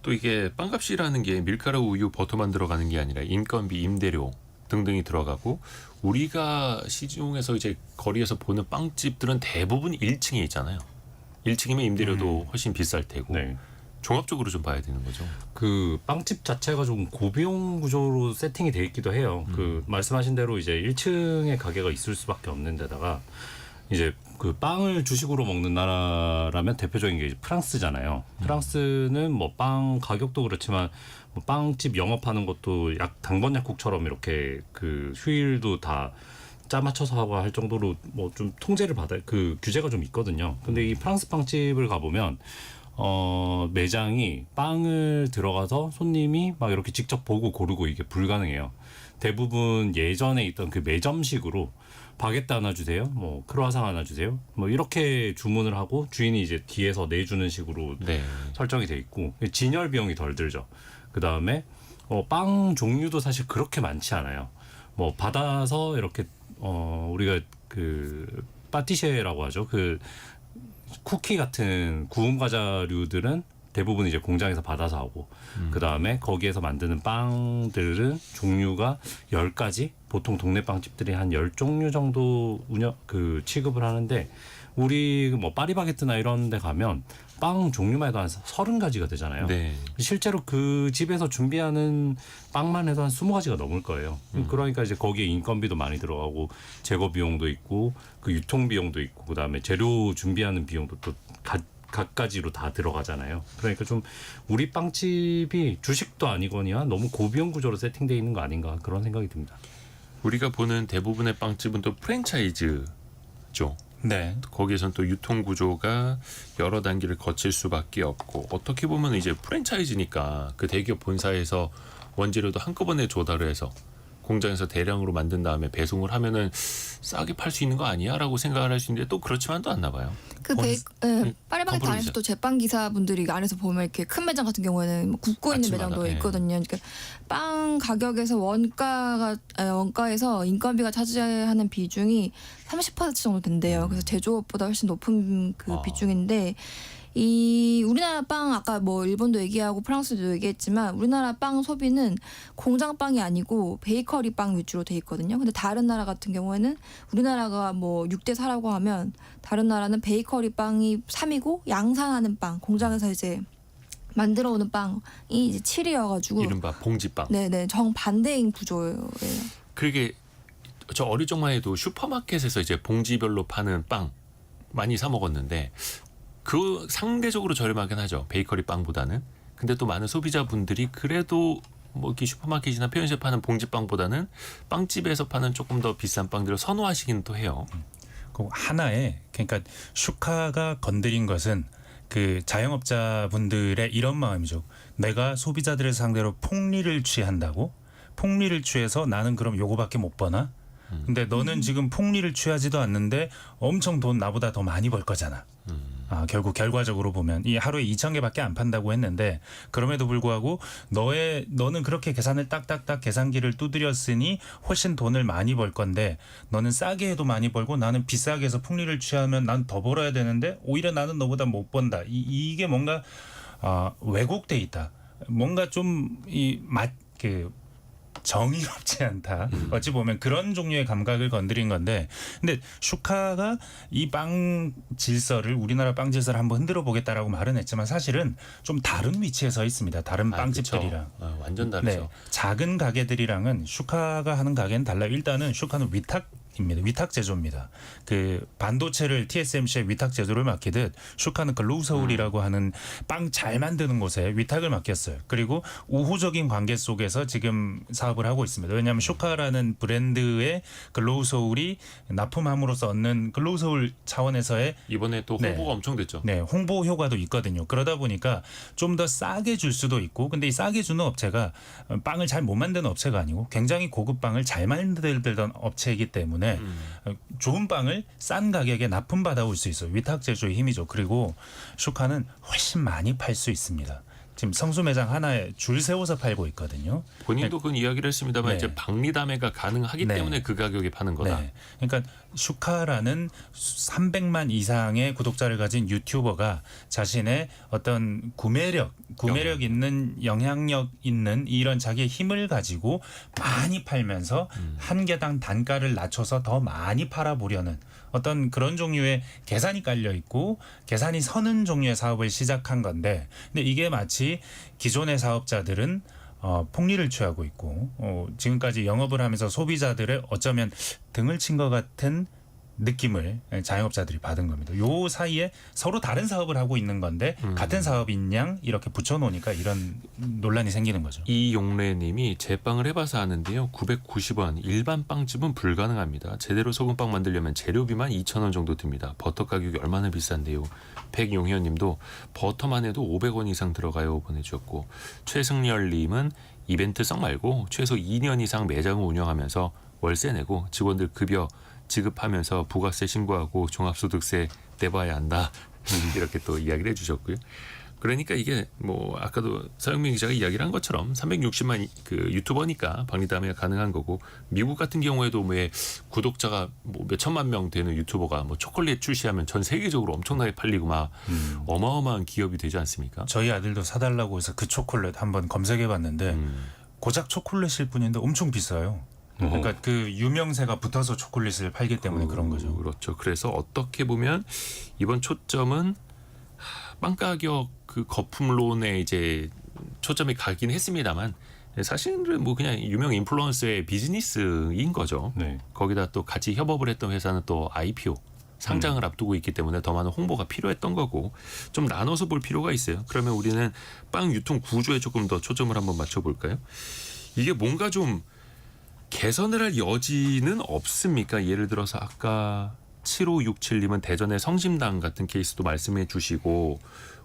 또 이게 빵값이라는 게 밀가루, 우유, 버터만 들어가는 게 아니라 인건비, 임대료 등등이 들어가고 우리가 시중에서 이제 거리에서 보는 빵집들은 대부분 1층에 있잖아요. 1층이면 임대료도 훨씬 비쌀 테고 네. 종합적으로 좀 봐야 되는 거죠. 그 빵집 자체가 좀 고비용 구조로 세팅이 돼 있기도 해요. 그 말씀하신 대로 이제 1층에 가게가 있을 수밖에 없는 데다가 이제 그 빵을 주식으로 먹는 나라라면 대표적인 게 이제 프랑스잖아요. 프랑스는 뭐 빵 가격도 그렇지만 뭐 빵집 영업하는 것도 약 당번 약국처럼 이렇게 그 휴일도 다 짜 맞춰서 하고 할 정도로 뭐 좀 통제를 받아 그 규제가 좀 있거든요. 근데 이 프랑스 빵집을 가보면 매장이 빵을 들어가서 손님이 막 이렇게 직접 보고 고르고 이게 불가능해요. 대부분 예전에 있던 그 매점식으로 바게트 하나 주세요, 뭐 크루아상 하나 주세요, 뭐 이렇게 주문을 하고 주인이 이제 뒤에서 내주는 식으로 네. 설정이 돼 있고 진열 비용이 덜 들죠. 그 다음에 빵 종류도 사실 그렇게 많지 않아요. 뭐 받아서 이렇게 우리가 그 파티쉐라고 하죠. 그 쿠키 같은 구운 과자류들은 대부분 이제 공장에서 받아서 하고 그 다음에 거기에서 만드는 빵들은 종류가 10가지 보통 동네 빵집들이 한 10종류 정도 취급을 하는데 우리 뭐 파리바게뜨나 이런 데 가면 빵 종류만 해도 한 30가지가 되잖아요. 네. 실제로 그 집에서 준비하는 빵만 해도 한 20가지가 넘을 거예요. 그러니까 이제 거기에 인건비도 많이 들어가고 제거 비용도 있고 그 유통 비용도 있고 그다음에 재료 준비하는 비용도 또 갖가지로 다 들어가잖아요. 그러니까 좀 우리 빵집이 주식도 아니거니와 너무 고비용 구조로 세팅되어 있는 거 아닌가 그런 생각이 듭니다. 우리가 보는 대부분의 빵집은 또 프랜차이즈죠. 네. 거기에선 또 유통 구조가 여러 단계를 거칠 수밖에 없고 어떻게 보면 이제 프랜차이즈니까 그 대기업 본사에서 원재료도 한꺼번에 조달을 해서 공장에서 대량으로 만든 다음에 배송을 하면은 싸게 팔 수 있는 거 아니야라고 생각을 할 수 있는데 또 그렇지만도 않나 봐요. 그 파리바게뜨 컴프로이죠. 안에서 또 제빵 기사분들이 안에서 보면 이렇게 큰 매장 같은 경우에는 뭐 굽고 있는 아침마다, 매장도 예. 있거든요. 그러니까 빵 가격에서 원가에서 인건비가 차지하는 비중이 30% 정도 된대요. 그래서 제조업보다 훨씬 높은 그 아. 비중인데 이 우리나라 빵 아까 뭐 일본도 얘기하고 프랑스도 얘기했지만 우리나라 빵 소비는 공장 빵이 아니고 베이커리 빵 위주로 돼 있거든요. 근데 다른 나라 같은 경우에는 우리나라가 뭐 6대 4라고 하면 다른 나라는 베이커리 빵이 3이고 양산하는 빵 공장에서 이제 만들어 오는 빵이 이제 7이어가지고 이른바 봉지빵. 네네 정반대인 구조예요. 그게 저 어릴 적만 해도 슈퍼마켓에서 이제 봉지별로 파는 빵 많이 사 먹었는데 그 상대적으로 저렴하긴 하죠. 베이커리 빵보다는. 근데 또 많은 소비자분들이 그래도 뭐 이렇게 슈퍼마켓이나 편의점에 파는 봉지빵보다는 빵집에서 파는 조금 더 비싼 빵들을 선호하시긴 또 해요. 그 하나에 그러니까 슈카가 건드린 것은 그 자영업자분들의 이런 마음이죠. 내가 소비자들을 상대로 폭리를 취한다고? 폭리를 취해서 나는 그럼 요거밖에 못 버나? 근데 너는 지금 폭리를 취하지도 않는데 엄청 돈 나보다 더 많이 벌 거잖아. 결국 결과적으로 보면 이 하루에 2,000개밖에 안 판다고 했는데 그럼에도 불구하고 너는 그렇게 계산을 딱딱딱 계산기를 두드렸으니 훨씬 돈을 많이 벌 건데 너는 싸게 해도 많이 벌고 나는 비싸게 해서 폭리를 취하면 난 더 벌어야 되는데 오히려 나는 너보다 못 번다. 이게 뭔가 왜곡돼 있다. 뭔가 좀 정의롭지 않다. 어찌 보면 그런 종류의 감각을 건드린 건데, 근데 슈카가 이 빵 질서를 우리나라 빵 질서를 한번 흔들어 보겠다라고 말은 했지만 사실은 좀 다른 위치에 서 있습니다. 다른 빵집들이랑. 그쵸. 완전 다르죠. 네, 작은 가게들이랑은 슈카가 하는 가게는 달라요. 일단은 슈카는 위탁 제조입니다. 그 반도체를 TSMC의 위탁 제조를 맡기듯 슈카는 그 로서울이라고 하는 빵 잘 만드는 곳에 위탁을 맡겼어요. 그리고 우호적인 관계 속에서 지금 사업을 하고 있습니다. 왜냐하면 슈카라는 브랜드의 그 로서울이 납품함으로써 얻는 그 로서울 차원에서의 이번에 또 네. 홍보가 엄청 됐죠. 네, 홍보 효과도 있거든요. 그러다 보니까 좀 더 싸게 줄 수도 있고, 근데 이 싸게 주는 업체가 빵을 잘 못 만드는 업체가 아니고 굉장히 고급 빵을 잘 만들던 업체이기 때문에 좋은 빵을 싼 가격에 납품받아 올 수 있어요. 위탁 제조의 힘이죠. 그리고 슈카는 훨씬 많이 팔 수 있습니다. 지금 성수 매장 하나에 줄 세워서 팔고 있거든요. 본인도 그건 이야기를 했습니다만 네. 이제 박리담회가 가능하기 네. 때문에 그 가격에 파는 거다. 네. 그러니까 슈카라는 300만 이상의 구독자를 가진 유튜버가 자신의 어떤 구매력 있는 영향력 있는 이런 자기의 힘을 가지고 많이 팔면서 한 개당 단가를 낮춰서 더 많이 팔아보려는 어떤 그런 종류의 계산이 깔려 있고 계산이 서는 종류의 사업을 시작한 건데, 근데 이게 마치 기존의 사업자들은 폭리를 취하고 있고 지금까지 영업을 하면서 소비자들의 어쩌면 등을 친 것 같은 느낌을 자영업자들이 받은 겁니다. 요 사이에 서로 다른 사업을 하고 있는 건데 같은 사업인 양 이렇게 붙여놓으니까 이런 논란이 생기는 거죠. 이용래님이 제빵을 해봐서 아는데요. 990원 일반 빵집은 불가능합니다. 제대로 소금빵 만들려면 재료비만 2,000원 정도 듭니다. 버터 가격이 얼마나 비싼데요. 백용현님도 버터만 해도 500원 이상 들어가요 보내주셨고, 최승열님은 이벤트성 말고 최소 2년 이상 매장을 운영하면서 월세 내고 직원들 급여 지급하면서 부가세 신고하고 종합소득세 내봐야 한다. 이렇게 또 이야기를 해주셨고요. 그러니까 이게 뭐 아까도 서영민 기자가 이야기를 한 것처럼 360만 그 유튜버니까 박리담회가 가능한 거고, 미국 같은 경우에도 왜 구독자가 뭐 몇 천만 명 되는 유튜버가 뭐 초콜릿 출시하면 전 세계적으로 엄청나게 팔리고 막 어마어마한 기업이 되지 않습니까? 저희 아들도 사달라고 해서 그 초콜릿 한번 검색해봤는데 고작 초콜릿일 뿐인데 엄청 비싸요. 그러니까 그 유명세가 붙어서 초콜릿을 팔기 때문에 그런 거죠. 그렇죠. 그래서 어떻게 보면 이번 초점은 빵 가격 그 거품론에 이제 초점이 가긴 했습니다만 사실은 뭐 그냥 유명 인플루언서의 비즈니스인 거죠. 네. 거기다 또 같이 협업을 했던 회사는 또 IPO 상장을 앞두고 있기 때문에 더 많은 홍보가 필요했던 거고 좀 나눠서 볼 필요가 있어요. 그러면 우리는 빵 유통 구조에 조금 더 초점을 한번 맞춰볼까요? 이게 뭔가 좀 개선을 할 여지는 없습니까? 예를 들어서 아까 7567님은 대전의 성심당 같은 케이스도 말씀해 주시고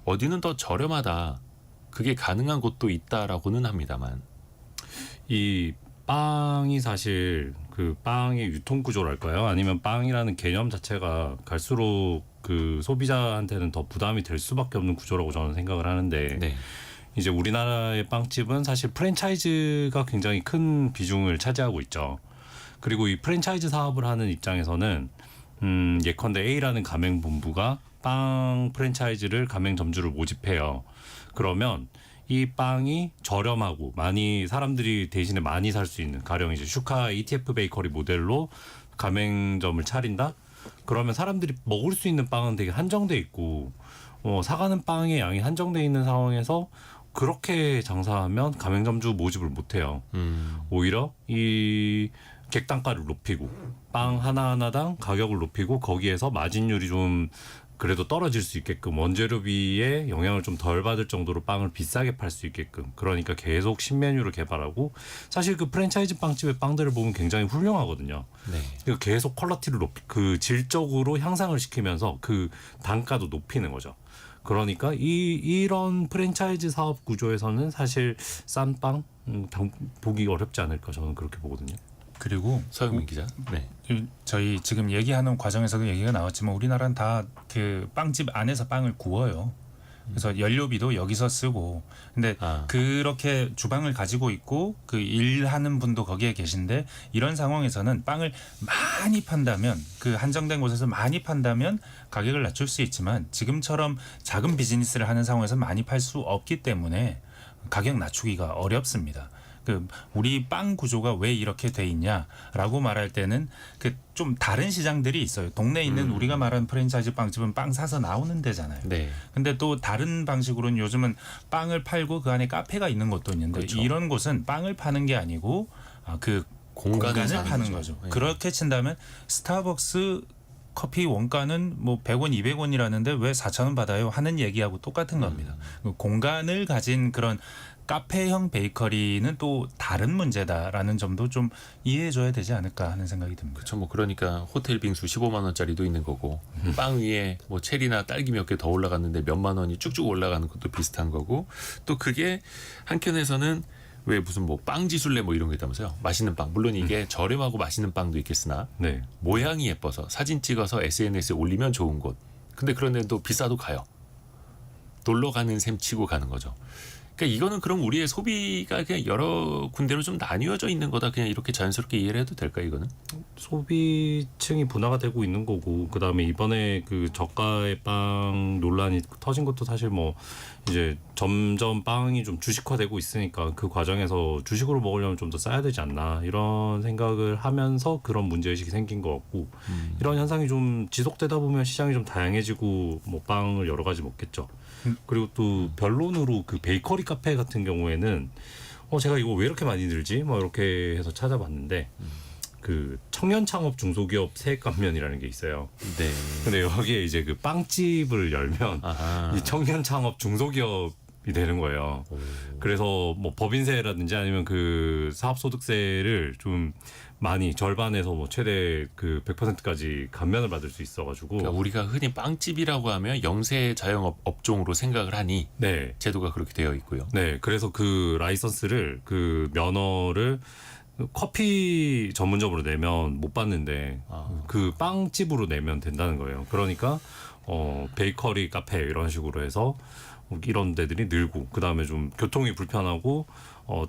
어디는 더 저렴하다. 그게 가능한 곳도 있다라고는 합니다만. 이 빵이 사실 그 빵의 유통 구조랄까요? 아니면 빵이라는 개념 자체가 갈수록 그 소비자한테는 더 부담이 될 수밖에 없는 구조라고 저는 생각을 하는데 네. 이제 우리나라의 빵집은 사실 프랜차이즈가 굉장히 큰 비중을 차지하고 있죠. 그리고 이 프랜차이즈 사업을 하는 입장에서는 예컨대 A라는 가맹본부가 빵 프랜차이즈를 가맹점주를 모집해요. 그러면 이 빵이 저렴하고 많이 사람들이 대신에 많이 살 수 있는 가령 이제 슈카 ETF 베이커리 모델로 가맹점을 차린다. 그러면 사람들이 먹을 수 있는 빵은 되게 한정돼 있고 사가는 빵의 양이 한정돼 있는 상황에서 그렇게 장사하면 가맹점주 모집을 못해요. 오히려 이 객단가를 높이고 빵 하나하나당 가격을 높이고 거기에서 마진율이 좀 그래도 떨어질 수 있게끔 원재료비에 영향을 좀 덜 받을 정도로 빵을 비싸게 팔 수 있게끔 그러니까 계속 신메뉴를 개발하고 사실 그 프랜차이즈 빵집의 빵들을 보면 굉장히 훌륭하거든요. 네. 계속 퀄리티를 그 질적으로 향상을 시키면서 그 단가도 높이는 거죠. 그러니까 이런 프랜차이즈 사업 구조에서는 사실 싼 빵 보기 어렵지 않을까 저는 그렇게 보거든요. 그리고 서영민 기자. 네. 저희 지금 얘기하는 과정에서도 얘기가 나왔지만 우리나라는 다 그 빵집 안에서 빵을 구워요. 그래서 연료비도 여기서 쓰고 근데 그렇게 주방을 가지고 있고 그 일하는 분도 거기에 계신데 이런 상황에서는 빵을 많이 판다면 그 한정된 곳에서 많이 판다면 가격을 낮출 수 있지만 지금처럼 작은 비즈니스를 하는 상황에서 많이 팔 수 없기 때문에 가격 낮추기가 어렵습니다. 그 우리 빵 구조가 왜 이렇게 돼 있냐라고 말할 때는 그 좀 다른 시장들이 있어요. 동네에 있는 우리가 말하는 프랜차이즈 빵집은 빵 사서 나오는 데잖아요. 네. 근데 또 다른 방식으로는 요즘은 빵을 팔고 그 안에 카페가 있는 곳도 있는데 그렇죠. 이런 곳은 빵을 파는 게 아니고 그 공간을 파는 거죠. 네. 그렇게 친다면 스타벅스 커피 원가는 뭐 100원, 200원이라는데 왜 4,000원 받아요? 하는 얘기하고 똑같은 겁니다. 공간을 가진 그런 카페형 베이커리는 또 다른 문제다라는 점도 좀 이해해줘야 되지 않을까 하는 생각이 듭니다. 그렇죠. 뭐 그러니까 호텔 빙수 15만 원짜리도 있는 거고 빵 위에 뭐 체리나 딸기 몇 개 더 올라갔는데 몇만 원이 쭉쭉 올라가는 것도 비슷한 거고 또 그게 한켠에서는 왜 무슨 뭐 빵지술래 뭐 이런 게 있다면서요. 맛있는 빵. 물론 이게 저렴하고 맛있는 빵도 있겠으나 네. 모양이 예뻐서 사진 찍어서 SNS에 올리면 좋은 곳. 근데 그런 데도 비싸도 가요. 놀러 가는 셈 치고 가는 거죠. 그러니까 이거는 그럼 우리의 소비가 그냥 여러 군데로 좀 나뉘어져 있는 거다. 그냥 이렇게 자연스럽게 이해를 해도 될까 이거는? 소비층이 분화가 되고 있는 거고 그다음에 이번에 그 저가의 빵 논란이 터진 것도 사실 뭐 이제 점점 빵이 좀 주식화되고 있으니까 그 과정에서 주식으로 먹으려면 좀 더 싸야 되지 않나 이런 생각을 하면서 그런 문제의식이 생긴 것 같고 이런 현상이 좀 지속되다 보면 시장이 좀 다양해지고 뭐 빵을 여러 가지 먹겠죠. 그리고 또 변론으로 그 베이커리 카페 같은 경우에는 제가 이거 왜 이렇게 많이 들지? 뭐 이렇게 해서 찾아봤는데 그 청년 창업 중소기업 세액 감면이라는 게 있어요. 네. 근데 여기에 이제 그 빵집을 열면 아하. 이 청년 창업 중소기업이 되는 거예요. 그래서 뭐 법인세라든지 아니면 그 사업소득세를 좀 많이 절반에서 뭐 최대 그 100%까지 감면을 받을 수 있어가지고 그러니까 우리가 흔히 빵집이라고 하면 영세 자영업 업종으로 생각을 하니 네, 제도가 그렇게 되어 있고요. 네, 그래서 그 라이선스를 그 면허를 커피 전문점으로 내면 못 받는데 그 빵집으로 내면 된다는 거예요. 그러니까 베이커리 카페 이런 식으로 해서 이런 데들이 늘고 그다음에 좀 교통이 불편하고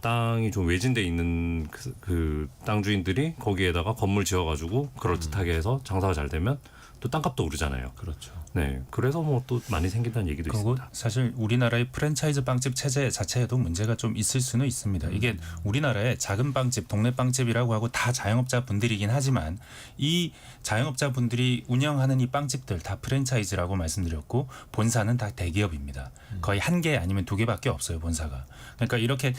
땅이 좀 외진돼 있는 그 땅 주인들이 거기에다가 건물 지어가지고 그럴듯하게 해서 장사가 잘 되면 또 땅값도 오르잖아요. 그렇죠. 네, 그래서 뭐 또 많이 생긴다는 얘기도 그리고 있습니다. 사실 우리나라의 프랜차이즈 빵집 체제 자체에도 문제가 좀 있을 수는 있습니다. 이게 우리나라의 작은 빵집, 동네 빵집이라고 하고 다 자영업자 분들이긴 하지만 이 자영업자 분들이 운영하는 이 빵집들 다 프랜차이즈라고 말씀드렸고 본사는 다 대기업입니다. 거의 한 개 아니면 두 개밖에 없어요, 본사가. 그러니까 이렇게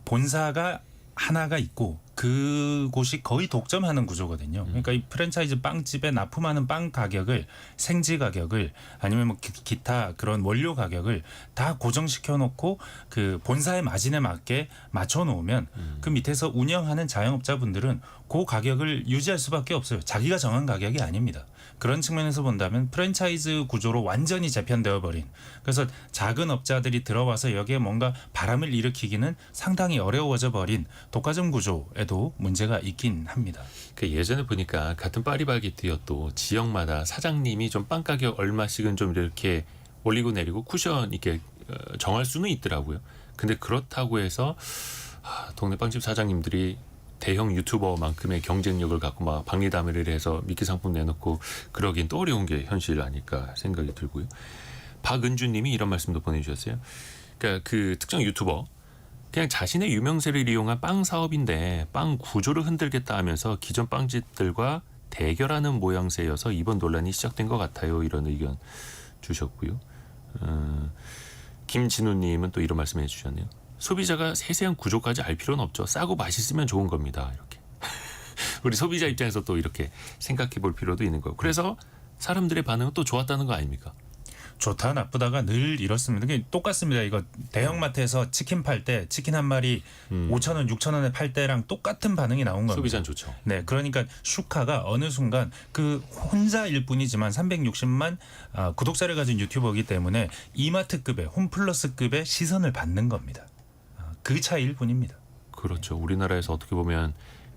본사가 하나가 있고 그곳이 거의 독점하는 구조거든요. 그러니까 이 프랜차이즈 빵집에 납품하는 빵 가격을 생지 가격을 아니면 뭐 기타 그런 원료 가격을 다 고정시켜 놓고 그 본사의 마진에 맞게 맞춰 놓으면 그 밑에서 운영하는 자영업자분들은 그 가격을 유지할 수밖에 없어요. 자기가 정한 가격이 아닙니다. 그런 측면에서 본다면 프랜차이즈 구조로 완전히 재편되어 버린, 그래서 작은 업자들이 들어와서 여기에 뭔가 바람을 일으키기는 상당히 어려워져 버린 독과점 구조에도 문제가 있긴 합니다. 그 예전에 보니까 같은 파리바게뜨여도 지역마다 사장님이 좀 빵 가격 얼마씩은 좀 이렇게 올리고 내리고 쿠션 이렇게 정할 수는 있더라고요. 근데 그렇다고 해서 동네 빵집 사장님들이 대형 유튜버만큼의 경쟁력을 갖고 막 박리담회를 해서 미끼 상품 내놓고 그러긴 또 어려운 게 현실 아닐까 생각이 들고요. 박은주님이 이런 말씀도 보내주셨어요. 그러니까 그 특정 유튜버 그냥 자신의 유명세를 이용한 빵 사업인데 빵 구조를 흔들겠다 하면서 기존 빵집들과 대결하는 모양새여서 이번 논란이 시작된 것 같아요. 이런 의견 주셨고요. 김진우님은 또 이런 말씀해 주셨네요. 소비자가 세세한 구조까지 알 필요는 없죠. 싸고 맛있으면 좋은 겁니다. 이렇게 우리 소비자 입장에서 또 이렇게 생각해 볼 필요도 있는 거고. 그래서 사람들의 반응은 또 좋았다는 거 아닙니까? 좋다 나쁘다가 늘 이렇습니다. 그게 똑같습니다. 이거 대형마트에서 치킨 팔 때 치킨 한 마리 5,000원, 6,000원에 팔 때랑 똑같은 반응이 나온 겁니다. 소비자는 좋죠. 네, 그러니까 슈카가 어느 순간 그 혼자일 뿐이지만 360만 구독자를 가진 유튜버이기 때문에 이마트급의 홈플러스급의 시선을 받는 겁니다. 그 차이일 뿐입니다. 그렇죠. 우리나라에서 어떻게 보면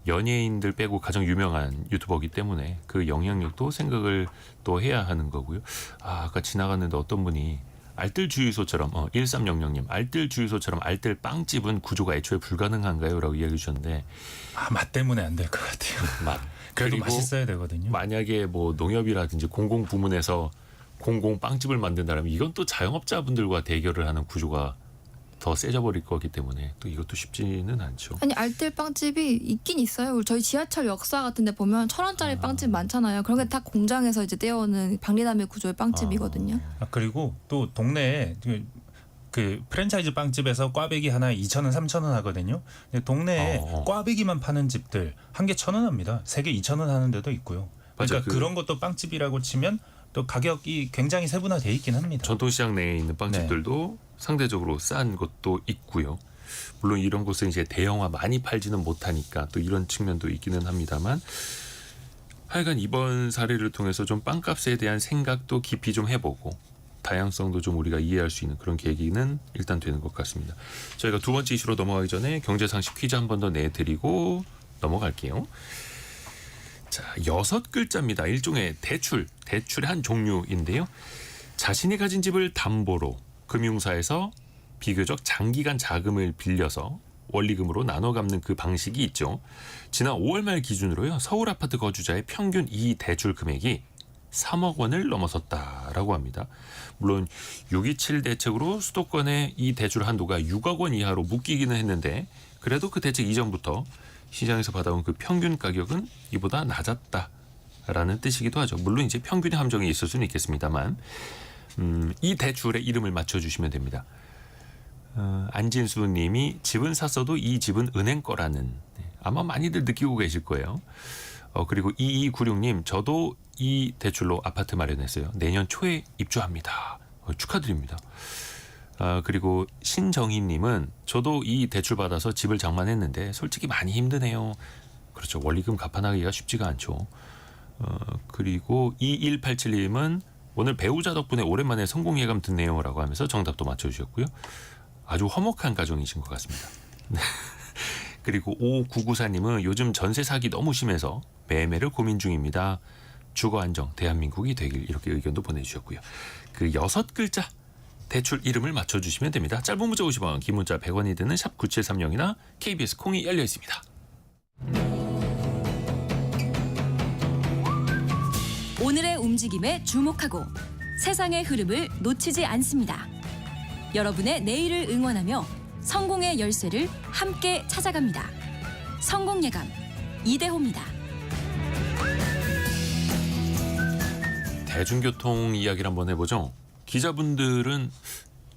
연예인들 빼고 가장 유명한 유튜버이기 때문에 그 영향력도 생각을 또 해야 하는 거고요. 아까 지나갔는데 어떤 분이 알뜰 주유소처럼 1300님 알뜰 주유소처럼 알뜰 빵집은 구조가 애초에 불가능한가요? 라고 이야기해 주셨는데 맛 때문에 안 될 것 같아요. 맛. 그래도 그리고 맛있어야 되거든요. 만약에 뭐 농협이라든지 공공 부문에서 공공 빵집을 만든다면 이건 또 자영업자분들과 대결을 하는 구조가 더 세져 버릴 거기 때문에 또 이것도 쉽지는 않죠. 아니 알뜰 빵집이 있긴 있어요. 저희 지하철 역사 같은데 보면 1,000원짜리 빵집 많잖아요. 그런 게 다 공장에서 이제 떼어오는 박리담회 구조의 빵집이거든요. 그리고 또 동네에 그 프랜차이즈 빵집에서 꽈배기 하나에 2,000원, 3,000원 하거든요. 근데 동네에 꽈배기만 파는 집들 한 개 1,000원 합니다. 3개 2,000원 하는 데도 있고요. 그러니까 맞아, 그런 것도 빵집이라고 치면 또 가격이 굉장히 세분화돼 있긴 합니다. 전통시장 내에 있는 빵집들도 상대적으로 싼 것도 있고요. 물론 이런 곳은 이제 대형화 많이 팔지는 못하니까 또 이런 측면도 있기는 합니다만 하여간 이번 사례를 통해서 좀 빵값에 대한 생각도 깊이 좀 해보고 다양성도 좀 우리가 이해할 수 있는 그런 계기는 일단 되는 것 같습니다. 저희가 두 번째 이슈로 넘어가기 전에 경제상식 퀴즈 한 번 더 내드리고 넘어갈게요. 자, 6글자입니다. 일종의 대출의 한 종류인데요. 자신이 가진 집을 담보로 금융사에서 비교적 장기간 자금을 빌려서 원리금으로 나눠 갚는 그 방식이 있죠. 지난 5월 말 기준으로요. 서울 아파트 거주자의 평균 이 대출 금액이 3억 원을 넘어섰다라고 합니다. 물론 6.27 대책으로 수도권의 이 대출 한도가 6억 원 이하로 묶이기는 했는데 그래도 그 대책 이전부터 시장에서 받아온 그 평균 가격은 이보다 낮았다라는 뜻이기도 하죠. 물론 이제 평균의 함정이 있을 수는 있겠습니다만 이 대출의 이름을 맞춰주시면 됩니다. 안진수 님이 집은 샀어도 이 집은 은행 거라는 아마 많이들 느끼고 계실 거예요. 그리고 2296님 저도 이 대출로 아파트 마련했어요. 내년 초에 입주합니다. 축하드립니다. 그리고 신정희님은 저도 이 대출 받아서 집을 장만했는데 솔직히 많이 힘드네요. 그렇죠. 원리금 갚아나가기가 쉽지가 않죠. 그리고 2187님은 오늘 배우자 덕분에 오랜만에 성공예감 듣네요 라고 하면서 정답도 맞춰주셨고요. 아주 화목한 가정이신 것 같습니다. 그리고 5994님은 요즘 전세 사기 너무 심해서 매매를 고민 중입니다. 주거 안정 대한민국이 되길 이렇게 의견도 보내주셨고요. 그 6글자 대출 이름을 맞춰주시면 됩니다. 짧은 문자 50원, 긴 문자 100원이 드는 샵 9730이나 KBS 콩이 열려 있습니다. 오늘의 움직임에 주목하고 세상의 흐름을 놓치지 않습니다. 여러분의 내일을 응원하며 성공의 열쇠를 함께 찾아갑니다. 성공예감 이대호입니다. 대중교통 이야기를 한번 해보죠. 기자분들은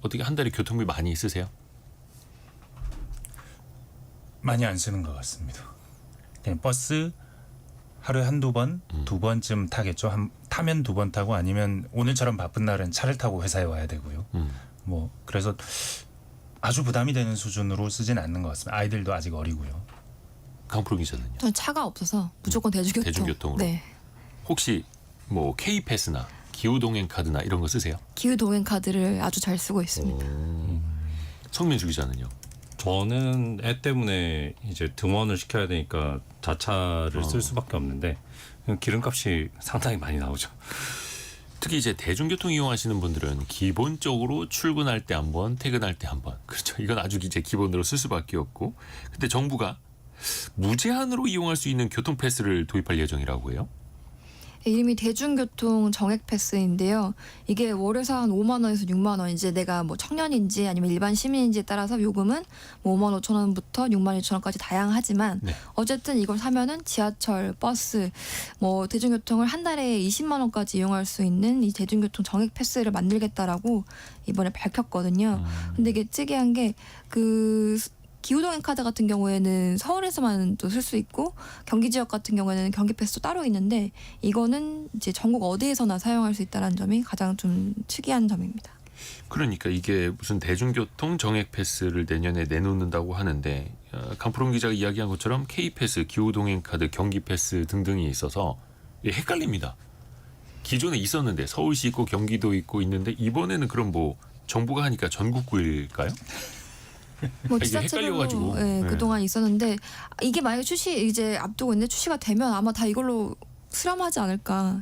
어떻게 한 달에 교통비 많이 쓰세요? 많이 안 쓰는 것 같습니다. 그냥 버스 하루에 한두 번, 두 번쯤 타겠죠. 타면 두 번 타고 아니면 오늘처럼 바쁜 날은 차를 타고 회사에 와야 되고요. 뭐 그래서 아주 부담이 되는 수준으로 쓰진 않는 것 같습니다. 아이들도 아직 어리고요. 강프로 기자는요? 저는 차가 없어서 무조건 대중교통. 대중교통으로. 네. 혹시 뭐 K패스나 기후동행 카드나 이런 거 쓰세요? 기후 동행 카드를 아주 잘 쓰고 있습니다. 성민수 기자는요? 저는 애 때문에 이제 등원을 시켜야 되니까 자차를 쓸 수밖에 없는데 기름값이 상당히 많이 나오죠. 특히 이제 대중교통 이용하시는 분들은 기본적으로 출근할 때 한 번, 퇴근할 때 한 번. 그렇죠. 이건 아주 이제 기본으로 쓸 수밖에 없고. 근데 정부가 무제한으로 이용할 수 있는 교통 패스를 도입할 예정이라고 해요. 이름이 대중교통 정액 패스인데요. 이게 월에서 한 5만 원에서 6만 원. 이제 내가 뭐 청년인지 아니면 일반 시민인지에 따라서 요금은 뭐 5만 5천 원부터 6만 2천 원까지 다양하지만 네. 어쨌든 이걸 사면은 지하철, 버스, 뭐 대중교통을 한 달에 20만 원까지 이용할 수 있는 이 대중교통 정액 패스를 만들겠다라고 이번에 밝혔거든요. 근데 이게 특이한 게 기후동행 카드 같은 경우에는 서울에서만 또 쓸 수 있고 경기 지역 같은 경우에는 경기 패스도 따로 있는데 이거는 이제 전국 어디에서나 사용할 수 있다는 점이 가장 좀 특이한 점입니다. 그러니까 이게 무슨 대중교통 정액 패스를 내년에 내놓는다고 하는데 강프로 기자가 이야기한 것처럼 K패스, 기후동행 카드, 경기 패스 등등이 있어서 헷갈립니다. 기존에 있었는데 서울시 있고 경기도 있고 있는데 이번에는 그럼 뭐 정부가 하니까 전국구일까요? 뭐 이게 지자체별로 헷갈려가지고. 예, 네. 그동안 있었는데 이게 만약에 이제 앞두고 있는데 출시가 되면 아마 다 이걸로 수렴하지 않을까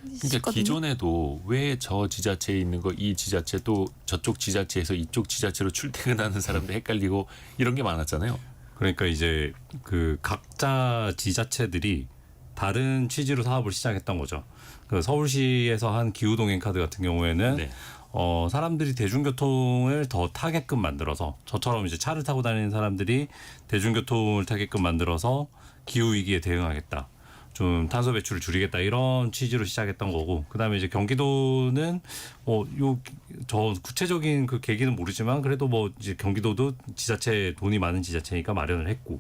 그러니까 싶거든요. 기존에도 왜 저 지자체에 있는 거 이 지자체 또 저쪽 지자체에서 이쪽 지자체로 출퇴근하는 사람들 헷갈리고 이런 게 많았잖아요. 그러니까 이제 그 각자 지자체들이 다른 취지로 사업을 시작했던 거죠. 그 서울시에서 한 기후동행 카드 같은 경우에는 네. 사람들이 대중교통을 더 타게끔 만들어서 저처럼 이제 차를 타고 다니는 사람들이 대중교통을 타게끔 만들어서 기후 위기에 대응하겠다. 좀 탄소 배출을 줄이겠다 이런 취지로 시작했던 거고 그다음에 이제 경기도는 저 구체적인 그 계기는 모르지만 그래도 뭐 이제 경기도도 지자체 돈이 많은 지자체니까 마련을 했고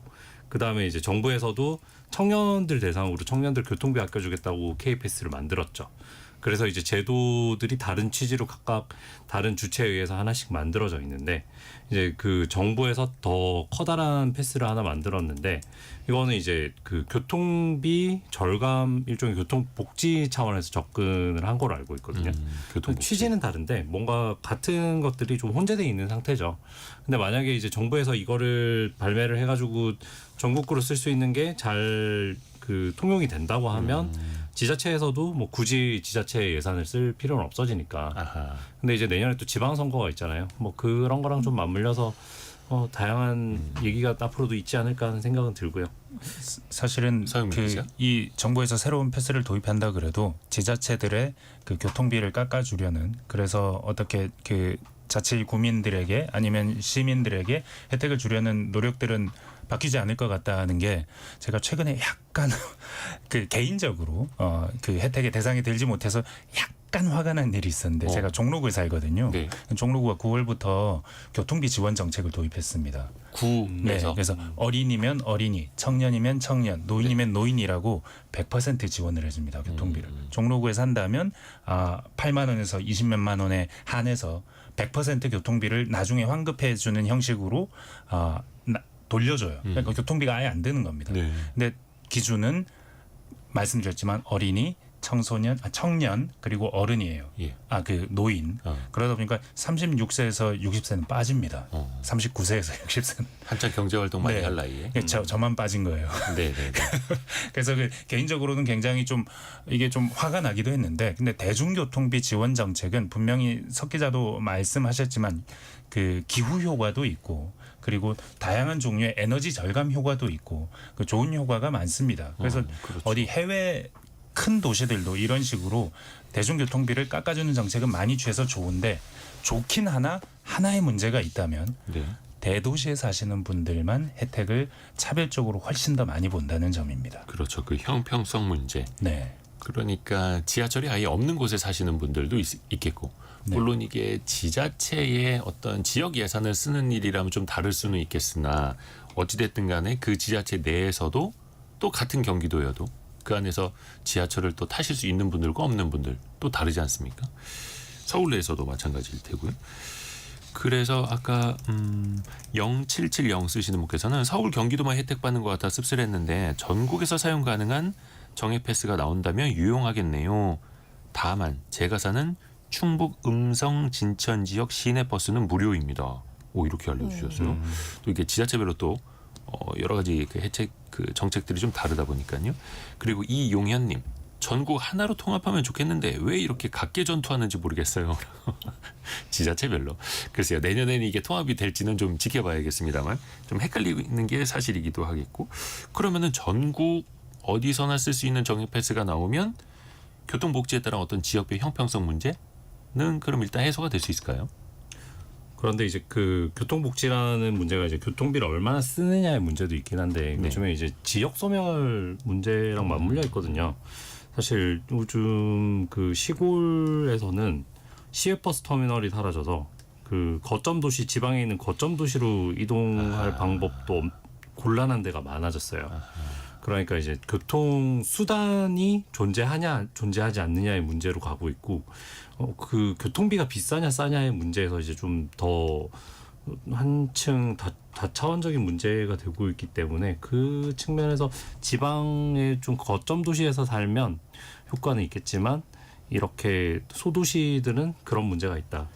그다음에 이제 정부에서도 청년들 대상으로 청년들 교통비 아껴주겠다고 K패스를 만들었죠. 그래서 이제 제도들이 다른 취지로 각각 다른 주체에 의해서 하나씩 만들어져 있는데 이제 그 정부에서 더 커다란 패스를 하나 만들었는데 이거는 이제 그 교통비 절감 일종의 교통복지 차원에서 접근을 한 걸로 알고 있거든요. 교통복지. 취지는 다른데 뭔가 같은 것들이 좀 혼재돼 있는 상태죠. 근데 만약에 이제 정부에서 이거를 발매를 해가지고 전국구로 쓸 수 있는 게 잘 그 통용이 된다고 하면 지자체에서도 뭐 굳이 지자체 예산을 쓸 필요는 없어지니까. 아하. 근데 이제 내년에 또 지방선거가 있잖아요. 뭐 그런 거랑 좀 맞물려서 다양한 얘기가 앞으로도 있지 않을까 하는 생각은 들고요. 사실은 서영민 기자? 이 정부에서 새로운 패스를 도입한다 그래도 지자체들의 그 교통비를 깎아주려는 그래서 어떻게 그 자치 구민들에게 아니면 시민들에게 혜택을 주려는 노력들은 바뀌지 않을 것 같다는 게 제가 최근에 약간 그 개인적으로 그 혜택의 대상이 되지 못해서 약간 화가 난 일이 있었는데 제가 종로구에 살거든요. 네. 종로구가 9월부터 교통비 지원 정책을 도입했습니다. 구에서 네, 그래서 어린이면 어린이, 청년이면 청년, 노인이면 노인이라고 100% 지원을 해줍니다. 교통비를. 종로구에 산다면 8만 원에서 20몇만 원에 한해서 100% 교통비를 나중에 환급해주는 형식으로 돌려줘요. 그러니까 교통비가 아예 안 드는 겁니다. 네. 근데 기준은 말씀드렸지만 어린이, 청년 그리고 어른이에요. 예. 그 노인. 그러다 보니까 36세에서 60세는 빠집니다. 39세에서 60세는. 한창 경제활동 많이 네. 할 나이에. 저만 빠진 거예요. 네네. 그래서 개인적으로는 굉장히 좀 이게 좀 화가 나기도 했는데 근데 대중교통비 지원 정책은 분명히 석 기자도 말씀하셨지만 그 기후 효과도 있고 그리고 다양한 종류의 에너지 절감 효과도 있고 그 좋은 효과가 많습니다. 그래서 그렇죠. 어디 해외 큰 도시들도 이런 식으로 대중교통비를 깎아주는 정책은 많이 취해서 좋은데 좋긴 하나의 문제가 있다면 네. 대도시에 사시는 분들만 혜택을 차별적으로 훨씬 더 많이 본다는 점입니다. 그렇죠. 그 형평성 문제. 네. 그러니까 지하철이 아예 없는 곳에 사시는 분들도 있겠고 물론 이게 지자체의 어떤 지역 예산을 쓰는 일이라면 좀 다를 수는 있겠으나 어찌됐든 간에 그 지자체 내에서도 또 같은 경기도여도 그 안에서 지하철을 또 타실 수 있는 분들과 없는 분들 또 다르지 않습니까? 서울 내에서도 마찬가지일 테고요. 그래서 아까 0770 쓰시는 분께서는 서울 경기도만 혜택받는 것 같아 씁쓸했는데 전국에서 사용 가능한 정액 패스가 나온다면 유용하겠네요. 다만 제가 사는 충북 음성 진천 지역 시내버스는 무료입니다. 오, 이렇게 알려주셨어요. 또 이게 지자체별로 또 여러 가지 그 혜택 그 정책들이 좀 다르다 보니까요. 그리고 이용현님, 전국 하나로 통합하면 좋겠는데 왜 이렇게 각계 전투하는지 모르겠어요. 지자체별로. 글쎄요, 내년에는 이게 통합이 될지는 좀 지켜봐야겠습니다만 좀 헷갈리는 게 사실이기도 하겠고. 그러면은 전국 어디서나 쓸 수 있는 정액 패스가 나오면 교통복지에 따른 어떤 지역별 형평성 문제는 그럼 일단 해소가 될 수 있을까요? 그런데 이제 그 교통복지라는 문제가 이제 교통비를 얼마나 쓰느냐의 문제도 있긴 한데 요즘에 이제 지역 소멸 문제랑 맞물려 있거든요. 사실 요즘 그 시골에서는 시외버스 터미널이 사라져서 그 거점 도시 지방에 있는 거점 도시로 이동할 방법도 곤란한 데가 많아졌어요. 그러니까 이제 교통 수단이 존재하냐 존재하지 않느냐의 문제로 가고 있고 그 교통비가 비싸냐 싸냐의 문제에서 이제 좀 더 한층 다차원적인 문제가 되고 있기 때문에 그 측면에서 지방의 좀 거점 도시에서 살면 효과는 있겠지만 이렇게 소도시들은 그런 문제가 있다.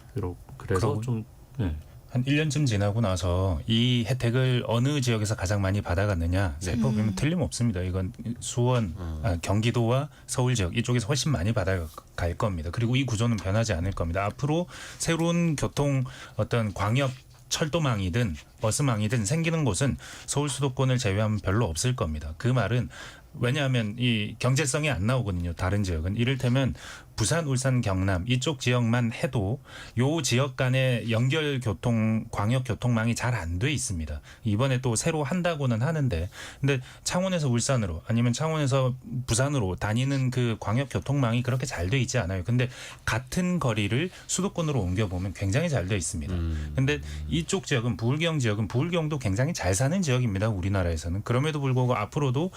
그래서 좀 네. 한 1년쯤 지나고 나서 이 혜택을 어느 지역에서 가장 많이 받아갔느냐 살펴보면 틀림없습니다. 이건 수원, 경기도와 서울 지역 이쪽에서 훨씬 많이 받아갈 겁니다. 그리고 이 구조는 변하지 않을 겁니다. 앞으로 새로운 교통 어떤 광역 철도망이든 버스망이든 생기는 곳은 서울 수도권을 제외하면 별로 없을 겁니다. 그 말은 왜냐하면 이 경제성이 안 나오거든요. 다른 지역은 이를테면 부산, 울산, 경남 이쪽 지역만 해도 요 지역 간의 연결 교통 광역 교통망이 잘 안 돼 있습니다. 이번에 또 새로 한다고는 하는데 근데 창원에서 울산으로 아니면 창원에서 부산으로 다니는 그 광역 교통망이 그렇게 잘 돼 있지 않아요. 근데 같은 거리를 수도권으로 옮겨 보면 굉장히 잘 돼 있습니다. 근데 이쪽 지역은 부울경 지역은 부울경도 굉장히 잘 사는 지역입니다. 우리나라에서는. 그럼에도 불구하고 앞으로도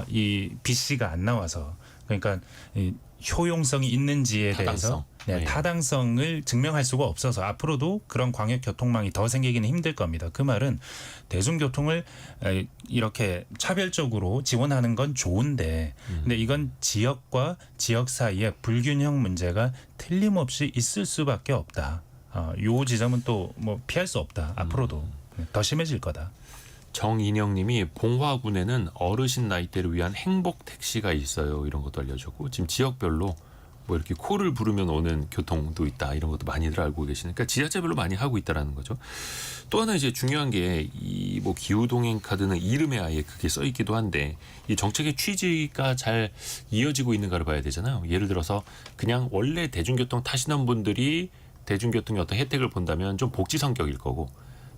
이 BC가 안 나와서 그러니까 이 효용성이 있는지에 대해서 타당성을 증명할 수가 없어서 앞으로도 그런 광역 교통망이 더 생기기는 힘들 겁니다. 그 말은 대중교통을 이렇게 차별적으로 지원하는 건 좋은데 근데 이건 지역과 지역 사이에 불균형 문제가 틀림없이 있을 수밖에 없다. 요 지점은 또 뭐 피할 수 없다. 앞으로도 더 심해질 거다. 정인영님이 봉화군에는 어르신 나이대를 위한 행복 택시가 있어요. 이런 것도 알려줬고 지금 지역별로 뭐 이렇게 코를 부르면 오는 교통도 있다. 이런 것도 많이들 알고 계시니까 지자체별로 많이 하고 있다라는 거죠. 또 하나 이제 중요한 게 이 뭐 기후동행 카드는 이름에 아예 그게 써 있기도 한데 이 정책의 취지가 잘 이어지고 있는가를 봐야 되잖아요. 예를 들어서 그냥 원래 대중교통 타시는 분들이 대중교통의 어떤 혜택을 본다면 좀 복지 성격일 거고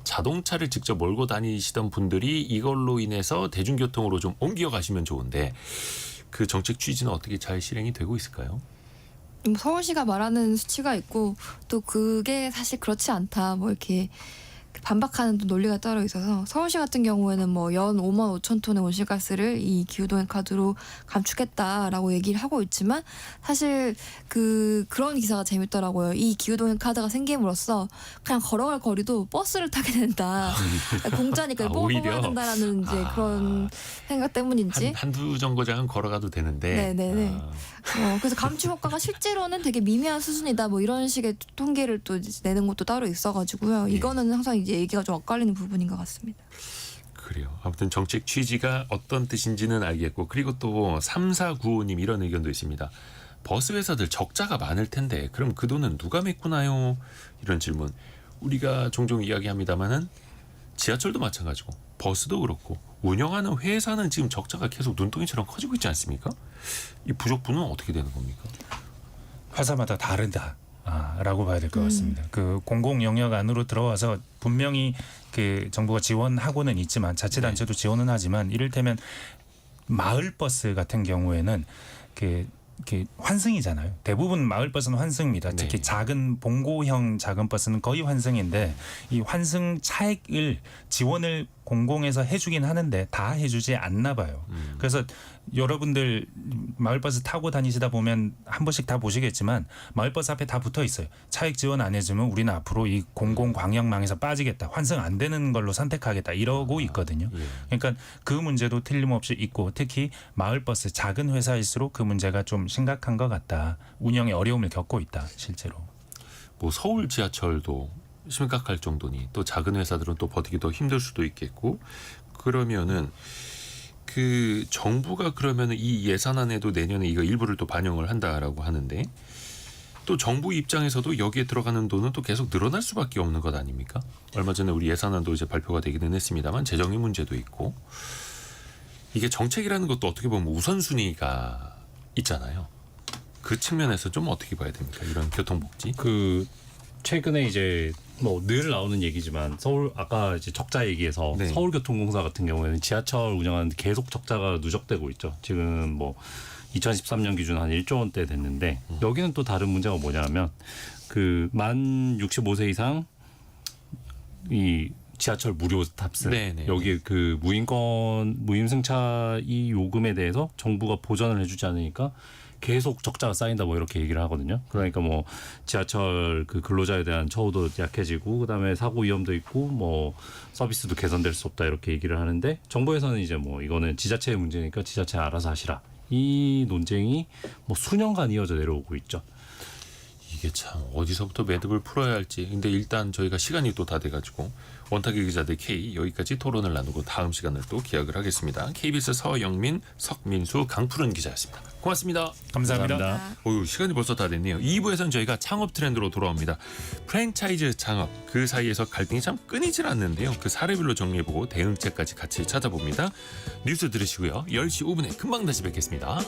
자동차를 직접 몰고 다니시던 분들이 이걸로 인해서 대중교통으로 좀 옮겨 가시면 좋은데 그 정책 취지는 어떻게 잘 실행이 되고 있을까요? 서울시가 말하는 수치가 있고 또 그게 사실 그렇지 않다 뭐 이렇게 반박하는 또 논리가 따로 있어서 서울시 같은 경우에는 뭐 연 5만 5천 톤의 온실가스를 이 기후동행 카드로 감축했다라고 얘기를 하고 있지만 사실 그런 기사가 재밌더라고요. 이 기후동행 카드가 생김으로써 그냥 걸어갈 거리도 버스를 타게 된다. 공짜니까 뽑아야 된다라는 이제 그런 생각 때문인지 한두 정거장은 걸어가도 되는데. 네네네. 그래서 감축 효과가 실제로는 되게 미미한 수준이다. 뭐 이런 식의 통계를 또 내는 것도 따로 있어가지고요. 이거는 항상 이제 얘기가 좀 엇갈리는 부분인 것 같습니다. 그래요. 아무튼 정책 취지가 어떤 뜻인지는 알겠고 그리고 또 3495님 이런 의견도 있습니다. 버스 회사들 적자가 많을 텐데 그럼 그 돈은 누가 메꾸나요? 이런 질문. 우리가 종종 이야기합니다마는 지하철도 마찬가지고 버스도 그렇고 운영하는 회사는 지금 적자가 계속 눈덩이처럼 커지고 있지 않습니까? 이 부족분은 어떻게 되는 겁니까? 회사마다 다르다. 라고 봐야 될 것 같습니다. 그 공공 영역 안으로 들어와서 분명히 그 정부가 지원하고는 있지만 자치단체도 지원은 하지만 이를테면 마을버스 같은 경우에는 그 환승이잖아요. 대부분 마을버스는 환승입니다. 특히 작은 봉고형 작은 버스는 거의 환승인데 이 환승 차액을 지원을 공공에서 해주긴 하는데 다 해주지 않나 봐요. 그래서 여러분들 마을버스 타고 다니시다 보면 한 번씩 다 보시겠지만 마을버스 앞에 다 붙어 있어요. 차익 지원 안 해주면 우리는 앞으로 이 공공광역망에서 빠지겠다. 환승 안 되는 걸로 선택하겠다. 이러고 있거든요. 그러니까 그 문제도 틀림없이 있고 특히 마을버스 작은 회사일수록 그 문제가 좀 심각한 것 같다. 운영에 어려움을 겪고 있다. 실제로. 뭐 서울 지하철도 심각할 정도니 또 작은 회사들은 또 버티기 더 힘들 수도 있겠고 그러면은 그 정부가 그러면은 이 예산안에도 내년에 이거 일부를 또 반영을 한다라고 하는데 또 정부 입장에서도 여기에 들어가는 돈은 또 계속 늘어날 수밖에 없는 것 아닙니까? 얼마 전에 우리 예산안도 이제 발표가 되기는 했습니다만 재정의 문제도 있고 이게 정책이라는 것도 어떻게 보면 우선순위가 있잖아요. 그 측면에서 좀 어떻게 봐야 됩니까? 이런 교통복지. 그 최근에 이제 뭐 늘 나오는 얘기지만 서울 아까 이제 적자 얘기해서 네. 서울교통공사 같은 경우에는 지하철 운영하는데 계속 적자가 누적되고 있죠. 지금 뭐 2013년 기준 한 1조 원대 됐는데 여기는 또 다른 문제가 뭐냐면 그 만 65세 이상 이 지하철 무료 탑승 네네. 여기 그 무임승차 이 요금에 대해서 정부가 보전을 해주지 않으니까 계속 적자가 쌓인다 뭐 이렇게 얘기를 하거든요. 그러니까 뭐 지하철 그 근로자에 대한 처우도 약해지고 그다음에 사고 위험도 있고 뭐 서비스도 개선될 수 없다 이렇게 얘기를 하는데 정부에서는 이제 뭐 이거는 지자체의 문제니까 지자체 알아서 하시라. 이 논쟁이 뭐 수년간 이어져 내려오고 있죠. 이게 참 어디서부터 매듭을 풀어야 할지. 근데 일단 저희가 시간이 또 다 돼가지고 원탁의 기자들 K 여기까지 토론을 나누고 다음 시간을 또 기약을 하겠습니다. KBS 서영민, 석민수, 강푸른 기자였습니다. 고맙습니다. 감사합니다. 어유 시간이 벌써 다 됐네요. 2부에서는 저희가 창업 트렌드로 돌아옵니다. 프랜차이즈 창업 그 사이에서 갈등이 참 끊이질 않는데요. 그 사례별로 정리해보고 대응책까지 같이 찾아봅니다. 뉴스 들으시고요. 10시 5분에 금방 다시 뵙겠습니다.